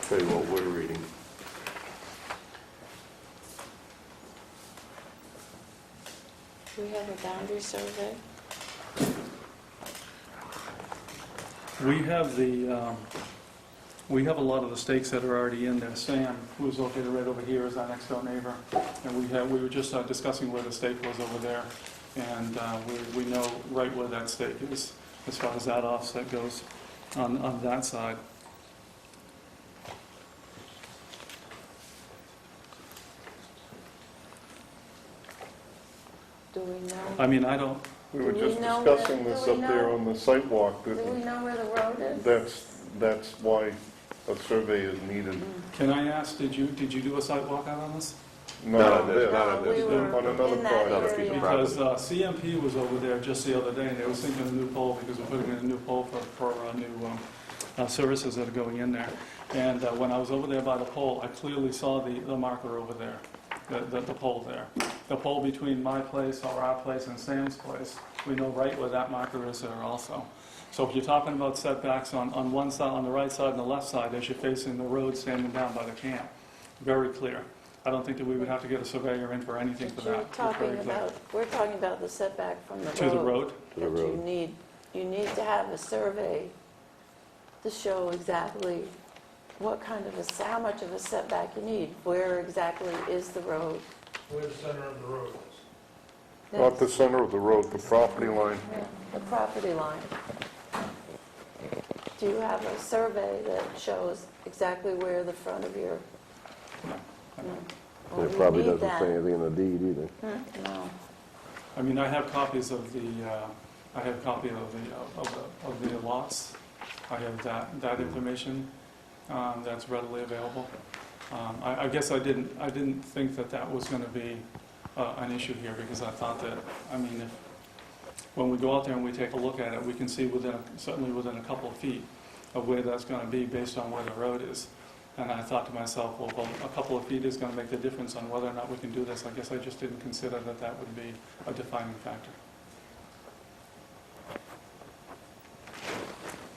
Tell you what we're reading. Do we have a boundary survey? We have a lot of the stakes that are already in there. Sam, who's located right over here, is our next door neighbor. And we were just discussing where the stake was over there. And we know right where that stake is, as far as that offset goes on that side. Do we know? I mean, I don't, We were Do we just know discussing where- this do up we there know- on the site walk, Do we that know where the road is? that's why a survey is needed. can I ask, did you do a site walk out on this? Not on No, this. not on We this. were On another in that project. Another piece of area. property. Because CMP was over there just the other day, and they were thinking of a new pole, because we're putting in a new pole for new services that are going in there. And when I was over there by the pole, I clearly saw the marker over there, the pole there. The pole between my place, or our place, and Sam's place, we know right where that marker is there also. So if you're talking about setbacks on one side, on the right side and the left side, as you're facing the road standing down by the camp, very clear. I don't think that we would have to get a surveyor in for anything for But that. you're It's very talking clear. about, we're talking about the setback from the road. To the road? To the That road. you need to have a survey to show exactly what kind of how much of a setback you need. Where exactly is the road? Where the center of the road is. Not the center of the road, the property line. Yeah, the property line. Do you have a survey that shows exactly where the front of your... No. No. Well, It we probably need doesn't that. say anything in the deed either. No. I mean, I have copies of I have a copy of the lots. I have that information that's readily available. I guess I didn't think that was going to be an issue here, because I thought that, I mean, when we go out there and we take a look at it, we can see certainly within a couple of feet of where that's going to be based on where the road is. And I thought to myself, well, a couple of feet is going to make the difference on whether or not we can do this. I guess I just didn't consider that would be a defining factor.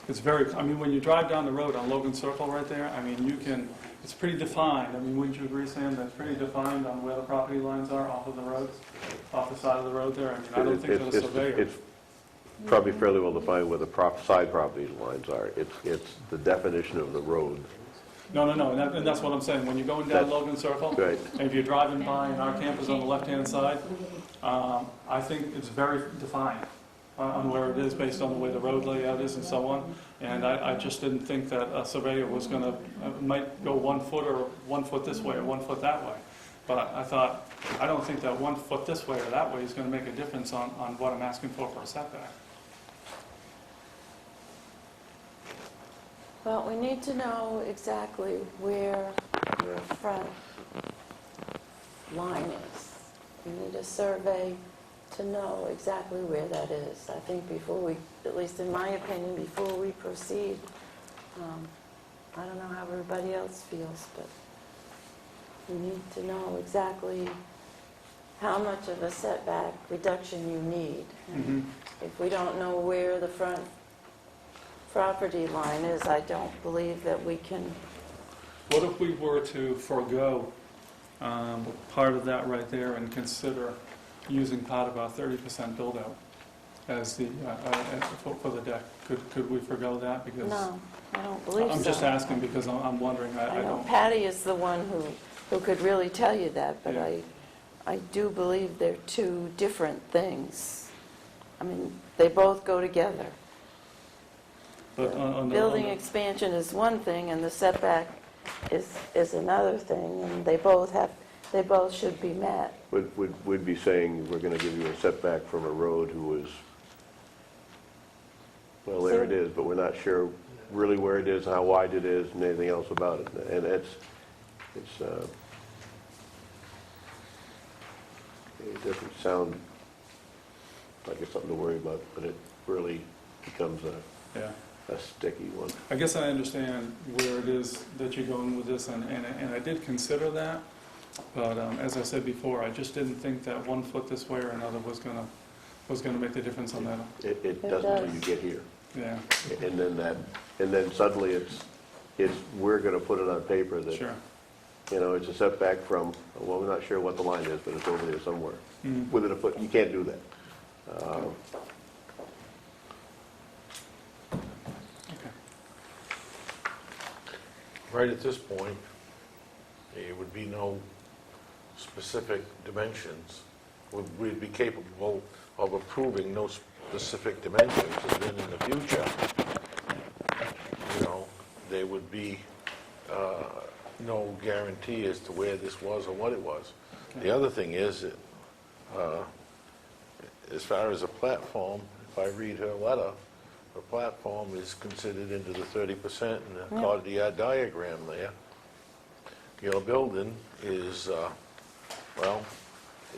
It's I mean, when you drive down the road on Logan Circle right there, I mean, it's pretty defined. I mean, wouldn't you agree, Sam, that's pretty defined on where the property lines are off of the road, off the side of the road there? I mean, I don't think that a surveyor... probably fairly well defined where the side property lines are. It's the definition of the road. No, and that's what I'm saying. When you're going down Logan Circle, Right. and if you're driving by and our camp is on the left-hand side, I think it's very defined on where it is based on the way the road layout is and so on. And I just didn't think that a surveyor was going to, might go 1 foot or 1 foot this way or 1 foot that way. But I thought, I don't think that 1 foot this way or that way is going to make a difference on what I'm asking for a setback. Well, we need to know exactly where your front line is. We need a survey to know exactly where that is. I think before we, at least in my opinion, before we proceed, I don't know how everybody else feels, but we need to know exactly how much of a setback reduction you need. And if we don't know where the front property line is, I don't believe that we can. What if we were to forego part of that right there and consider using part of our 30% build-out as the, for the deck? Could we forego that? Because No, I don't believe so. I'm just asking because I'm wondering, I I know don't. Patty is the one who could really tell you that, but Yeah. I do believe they're two different things. I mean, they both go together. But on the- Building expansion is one thing, and the setback is another thing, and they both should be met. We'd be saying, we're going to give you a setback from a road who is, well, there it is, but we're not sure really where it is, how wide it is, and anything else about it. And it doesn't sound like it's something to worry about, but it really becomes Yeah. a sticky one. I guess I understand where it is that you're going with this, and I did consider that, but as I said before, I just didn't think that 1 foot this way or another was gonna make the difference on that. It doesn't until you get here. Yeah, And then suddenly we're going to put it on paper that, sure. it's a setback from, well, we're not sure what the line is, but it's over there somewhere. Within a foot, you can't do that. Okay. Right at this point, there would be no specific dimensions. We'd be capable of approving no specific dimensions, and then in the future, there would be no guarantee as to where this was or what it was. The other thing is that, as far as a platform, if I read her letter, the platform is considered into the 30% in the Cardiac diagram there. Your building is, it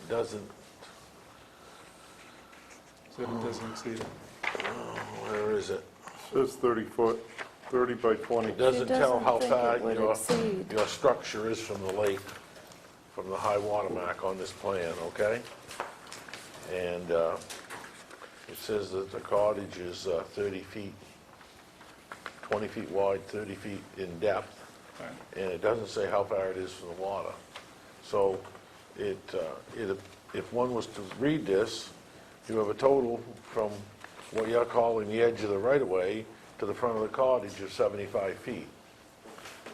doesn't, So it doesn't exceed it. where is it? Says 30 foot, 30 by 20. It doesn't tell how think far it would your exceed. structure is from the lake, from the high water mark on this plan, okay? And it says that the cottage is 30 feet, 20 feet wide, 30 feet in depth, Right. and it doesn't say how far it is from the water. So if one was to read this, you have a total from what you're calling the edge of the right-of-way to the front of the cottage of 75 feet.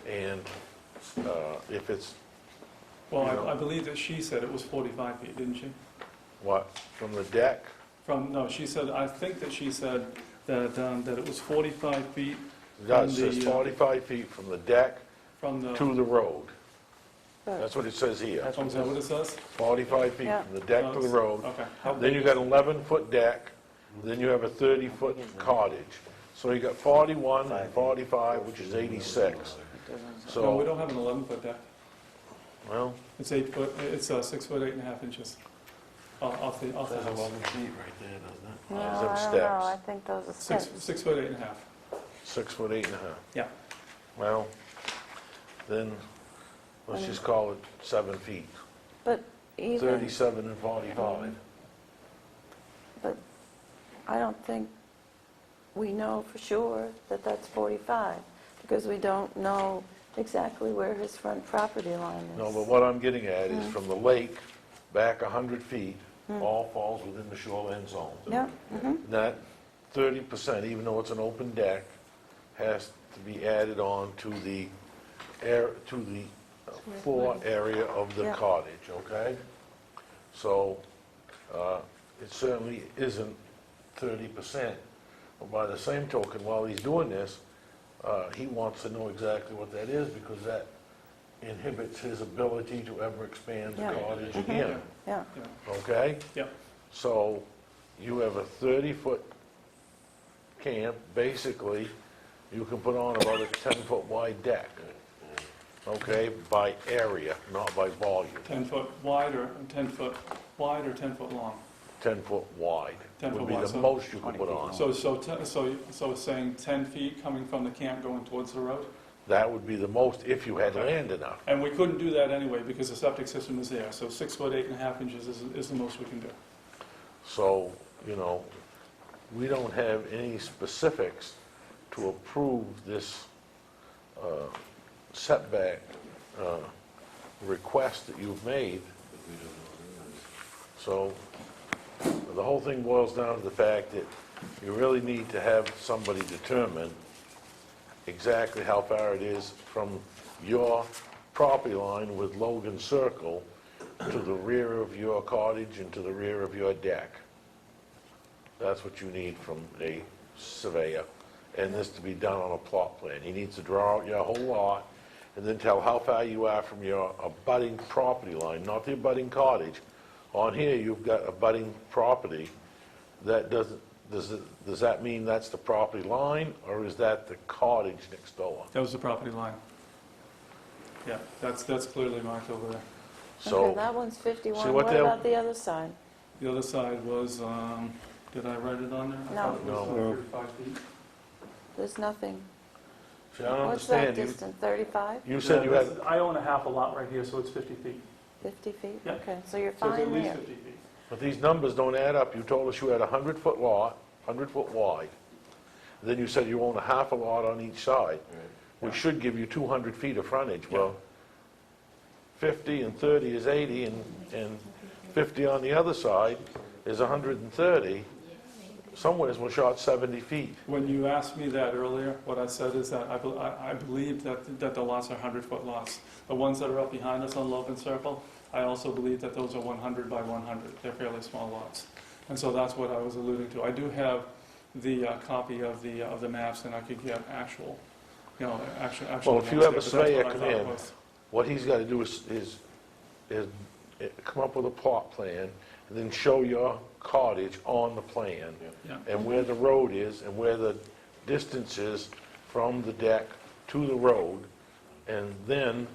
And if it's, Well, I believe that she said it was 45 feet, didn't she? what, from the deck? No, she said, I think that she said that it was 45 feet It from says the, 45 feet from the deck from the, to the road. That's what it says here. oh, is that what it says? 45 feet Yeah. from the deck to the road. Okay. Then you got an 11-foot deck, then you have a 30-foot cottage. So you got 41 and 45, which is 86. No, we So, don't have an 11-foot deck. well, It's 8 foot, it's 6 foot, 8.5 inches off the house. feet right there, doesn't it? No, There's I them don't know, I steps. think those are 6 steps. foot, 8.5. 6 foot, 8.5. Yeah. Well, then, let's just call it 7 feet. But even, 37 and 45. but I don't think we know for sure that that's 45, because we don't know exactly where his front property line is. No, but what I'm getting at is from the lake back 100 feet, all falls within the shoreline zone. Yeah, That 30%, even though it's an open deck, has to be added on to the air, to the floor area of the Yeah. cottage, okay? So, it certainly isn't 30%. But by the same token, while he's doing this, he wants to know exactly what that is, because that inhibits his ability to ever expand the Yeah. cottage again, Yeah, okay? Yeah. So, you have a 30-foot camp, basically, you can put on about a 10-foot wide deck, okay, by area, not by volume. 10 foot wide or 10 foot wide or 10 foot long? 10-foot wide 10 would foot be wide, the so- most you could put on. So it's saying 10 feet coming from the camp going towards the road? That would be the most if you had land enough. And we couldn't do that anyway because the septic system is there. So 6 foot 8.5 inches is the most we can do. So, you know, we don't have any specifics to approve this setback request that you've made. So, the whole thing boils down to the fact that you really need to have somebody determine exactly how far it is from your property line with Logan Circle to the rear of your cottage and to the rear of your deck. That's what you need from a surveyor, and this to be done on a plot plan. He needs to draw out your whole lot and then tell how far you are from your abutting property line, not the abutting cottage. On here, you've got abutting property. That does that mean that's the property line, or is that the cottage next door? That was the property line. Yeah, that's clearly marked over there. okay, So, that one's 51. see what What they'll- about the other side? The other side was, did I write it on there? I No. thought it was, No. 35 feet. There's nothing. see, I don't What's that understand. distance, 35, You said you Yeah, had, that's- I own a half a lot right here, so it's 50 feet. 50 feet? Yeah. Okay, so you're So it's at fine least there. 50 feet. but these numbers don't add up. You told us you had a 100-foot lot, 100-foot wide. Then you said you own a half a lot on each side, which should give you 200 feet of frontage. Well, 50 and 30 is 80, and 50 on the other side is 130. Somewheres we're short 70 feet. When you asked me that earlier, what I said is that I believe that the lots are 100-foot lots. The ones that are up behind us on Logan Circle, I also believe that those are 100 by 100. They're fairly small lots. And so that's what I was alluding to. I do have the copy of the maps, and I could get actual, actual. Well, if you ones have a there, but that's surveyor what I come thought it in, was. what he's got to do is come up with a plot plan and then show your cottage on the plan Yeah. and where the road is and where the distance is from the deck to the road. And then,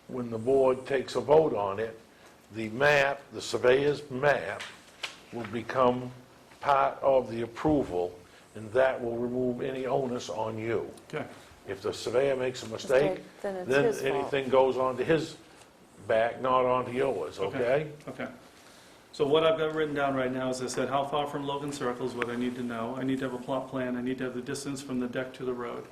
when the board takes a vote on it, the map, the surveyor's map, will become part of the approval, and that will remove any onus on you. Okay. If the surveyor makes a mistake, Then it's then his fault. anything goes onto his back, not onto yours, okay? Okay. So what I've got written down right now is I said, how far from Logan Circle is what I need to know. I need to have a plot plan. I need to have the distance from the deck to the road.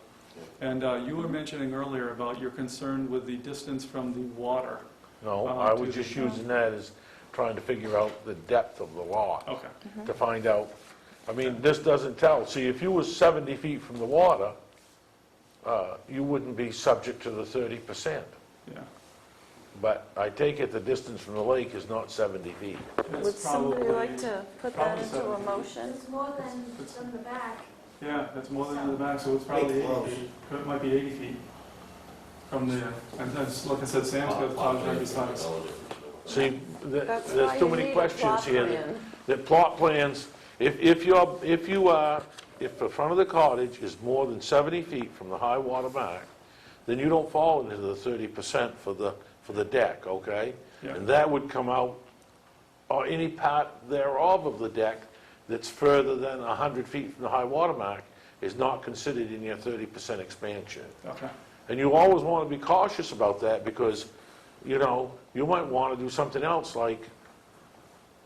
And you were mentioning earlier about your concern with the distance from the water. No, Oh, I to was the- just using that as trying to figure out the depth of the lot, Okay. to find out, I mean, this doesn't tell. See, if you was 70 feet from the water, you wouldn't be subject to the 30%. Yeah. But I take it the distance from the lake is not 70 feet. Would It's somebody probably- like to put that probably into a 70. motion? It's more than the back. Yeah, that's more than in the back, so it's probably 80 feet. It might be 80 feet from there. And that's, like I said, Sam's got the cottage right beside us. See, That's why there's too you many need a questions plot here. plan. That plot plans, if the front of the cottage is more than 70 feet from the high water mark, then you don't fall into the 30% for the deck, okay? Yeah. And that would come out, or any part thereof of the deck that's further than 100 feet from the high water mark is not considered in your 30% expansion. Okay. And you always want to be cautious about that, because, you know, you might want to do something else, like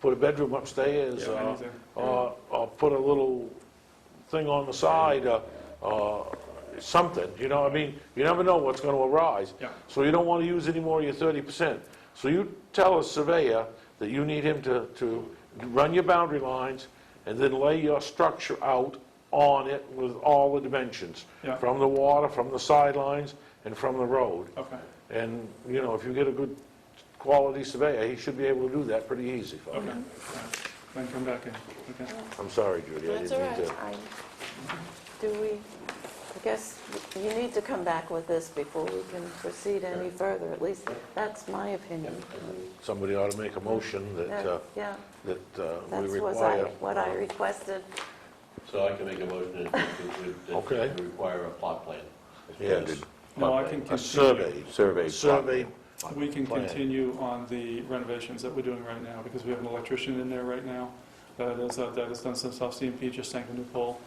put a bedroom upstairs, Yeah, anything. or put a little thing on the side, something, you know, I mean, you never know what's going to arise. Yeah. So you don't want to use any more of your 30%. So you tell a surveyor that you need him to run your boundary lines and then lay your structure out on it with all the dimensions. Yeah. From the water, from the sidelines, and from the road. Okay, And, you know, if you get a good quality surveyor, he should be able to do that pretty easy for okay. you. All right. Then come back in, okay. I'm sorry, Judy, I That's didn't all mean right. to. I guess you need to come back with this before we can proceed any further, at least that's my opinion. Somebody ought to make a motion that, Yeah, we that's require. what I requested. So I can make a motion that Okay. we require a plot plan. Yes. No, I can A continue. Survey. survey. We can plan. continue on the renovations that we're doing right now, because we have an electrician in there right now that has done some stuff, CMP just sank a new pole,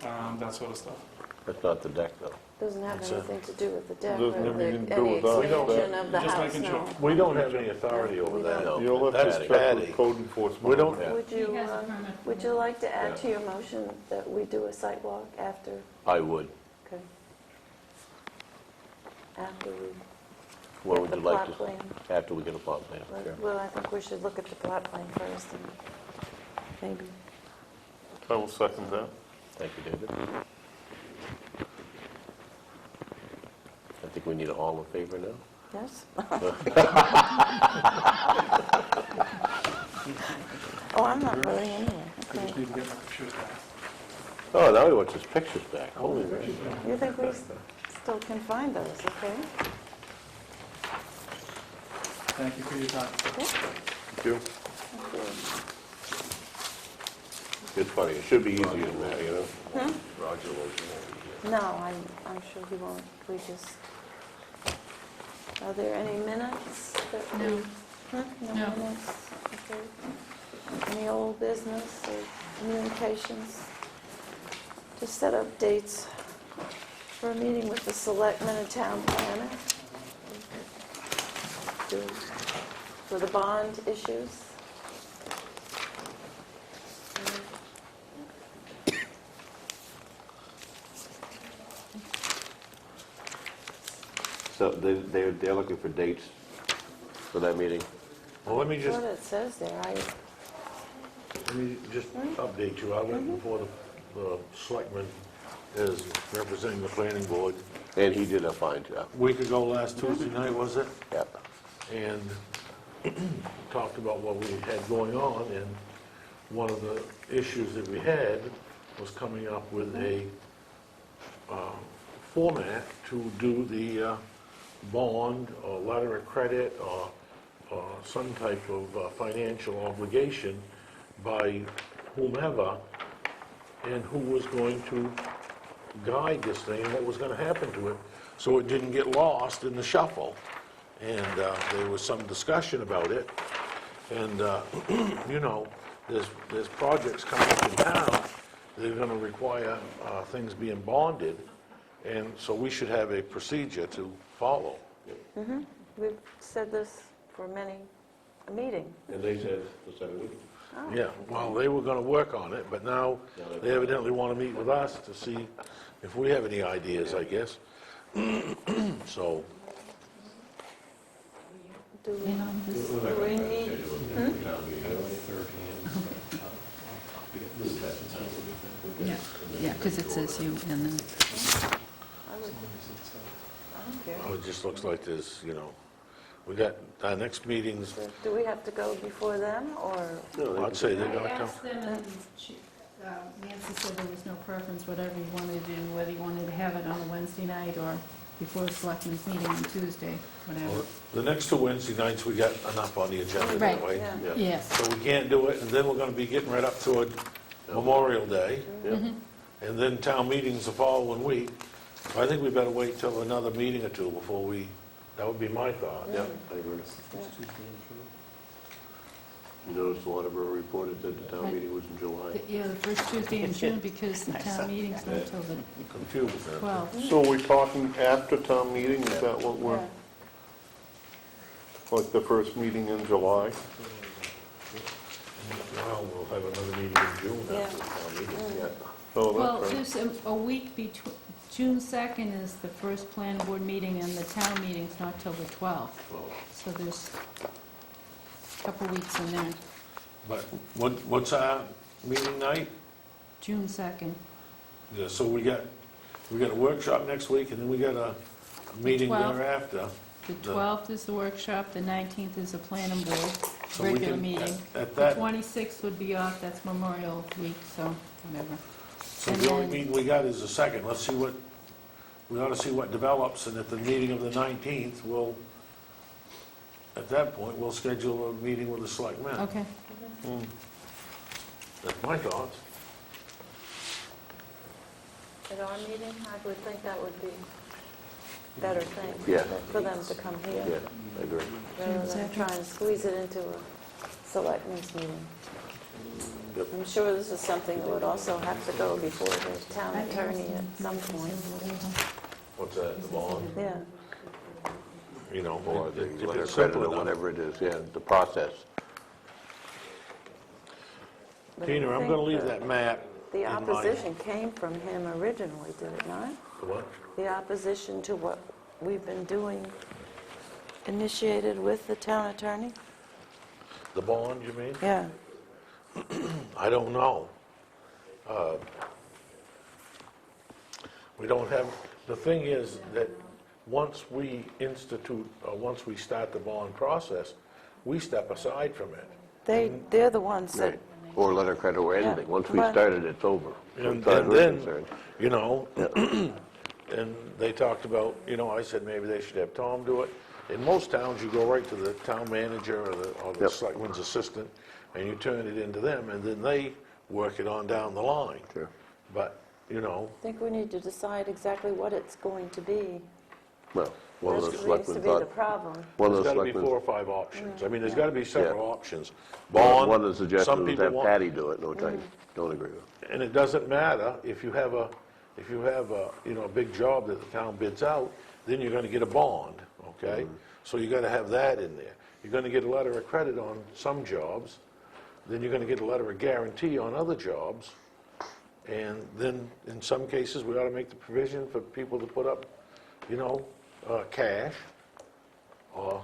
that sort of stuff. That's not the deck, though. Doesn't have That's it. anything to do with the deck Doesn't or have anything to do any with us. expansion of the Just house, making sure. no. We don't have any authority over We that. don't. You'll have That's to check Patty. with code enforcement. We don't, Yeah. Would He you, has a permit for would that. you like to add Yeah. to your motion that we do a site walk after, I would. okay? After we What get would the you like plot to, plan? after we get a plot plan? Sure. Well, I think we should look at the plot plan first and maybe, I will second that. Thank you, David. I think we need a all in favor now. yes? Oh, I'm not voting anyway, We just okay. need to get my computers back. Oh, now he wants his pictures back. Holy moly. You think we still can find those, okay? Thank you for your time. Okay. Thank you. Thank you. It's funny, it should be easier than that, you know? Roger Logan. No, I'm sure he won't. We just, are there any minutes that we? No. Huh? No No. minutes? Okay. Any old business or communications? Just set up dates for a meeting with the selectmen and town planner. For the bond issues. So they're looking for dates for that meeting? well, let me That's just, what it says there. update you. I went before the selectman is representing the planning board. And he did a fine job. A week ago, last Tuesday night, was it? Yep. And talked about what we had going on, and one of the issues that we had was coming up with a format to do the bond or letter of credit or some type of financial obligation by whomever, and who was going to guide this thing, and what was gonna happen to it, so it didn't get lost in the shuffle. And there was some discussion about it, and, you know, there's projects coming up in town, they're gonna require things being bonded, and so we should have a procedure to follow. We've said this for a meeting. And they said the 7 weeks. Yeah, well, they were gonna work on it, but now they evidently wanna meet with us to see if we have any ideas, I guess. So, Do we, You know, this- do we need, Yeah, yeah, because it says you, and then, I would, I don't care. oh, it just looks like there's, you know, we got, our next meeting's, Do we have to go before them, or? I'd say they're I gonna come. asked them, and Nancy said there was no preference, whatever you wanted to do, whether you wanted to have it on a Wednesday night or before the selectmen's meeting on Tuesday, whatever. The next two Wednesday nights, we got enough on the agenda that Right. way. Yeah. Yes, So we can't do it, and then we're gonna be getting right up to Memorial Day, Yep. and then town meetings the following week. I think we better wait till another meeting or two before we, that would be my thought. Yeah, I agree. You noticed the Waterboro reported that the town meeting was in July. yeah, the first Tuesday in June, because the town meeting's not till the Confused with that. 12th. So we're talking after town meeting, is that what we're, Yeah. like the first meeting in July? Well, we'll have another meeting in June after the town meeting. Yeah. Oh, Well, that's right. there's a week between, June 2nd is the first planning board meeting, and the town meeting's not till the 12th. So there's a couple weeks in there. But what's our meeting night? June 2nd. Yeah, so we got a workshop next week, and then we got a meeting 12th. thereafter. The 12th is the workshop, the 19th is the planning board, So we regular can- meeting. At The that, 26th would be off, that's Memorial Week, so whatever. so and the only then- meeting we got is the 2nd. Let's see what, we ought to see what develops, and at the meeting of the 19th, at that point, we'll schedule a meeting with the selectmen. Okay. That's my thoughts. At our meeting, I would think that would be a better thing. Yeah. For them to come here. Yeah, I agree. Rather than try and squeeze it into a selectmen's meeting. Yep. I'm sure this is something that would also have to go before the town attorney at some point. What's that, the bond? Yeah. You know, Or the if letter of it's credit simple or enough. whatever it is, yeah, the process. But I Tina, I'm think gonna leave that map The in my... opposition came from him originally, did it not? The what? The opposition to what we've been doing initiated with the town attorney? The bond, you mean? Yeah. I don't know. We don't have, the thing is that once we once we start the bond process, we step aside from it. They're the ones that, Right. Or letter of credit or anything. Once we But- started, it's over. As And far as we're then, concerned. you know, and they talked about, I said maybe they should have Tom do it. In most towns, you go right to the town manager or the Yep. selectman's assistant, and you turn it into them, and then they work it on down the line. Sure. But, I think we need to decide exactly what it's going to be. Well, one of That the seems to selectmen be the thought, problem. one of there's the got to be selectmen, 4 or 5 options. I mean, there's got to be several Yeah. options. one Bond, of the some suggestions was people have want, Patty do it, no, I don't agree with. and it doesn't matter if you have a big job that the town bids out, then you're going to get a bond, okay? So you got to have that in there. You're going to get a letter of credit on some jobs, then you're going to get a letter of guarantee on other jobs, and then in some cases, we ought to make the provision for people to put up, cash or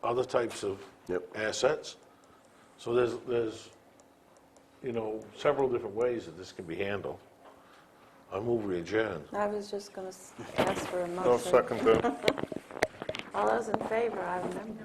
other types of Yep. assets. So there's several different ways that this can be handled. I move we adjourn. I was just going to ask for a No, motion. second that. All those in favor, I remember.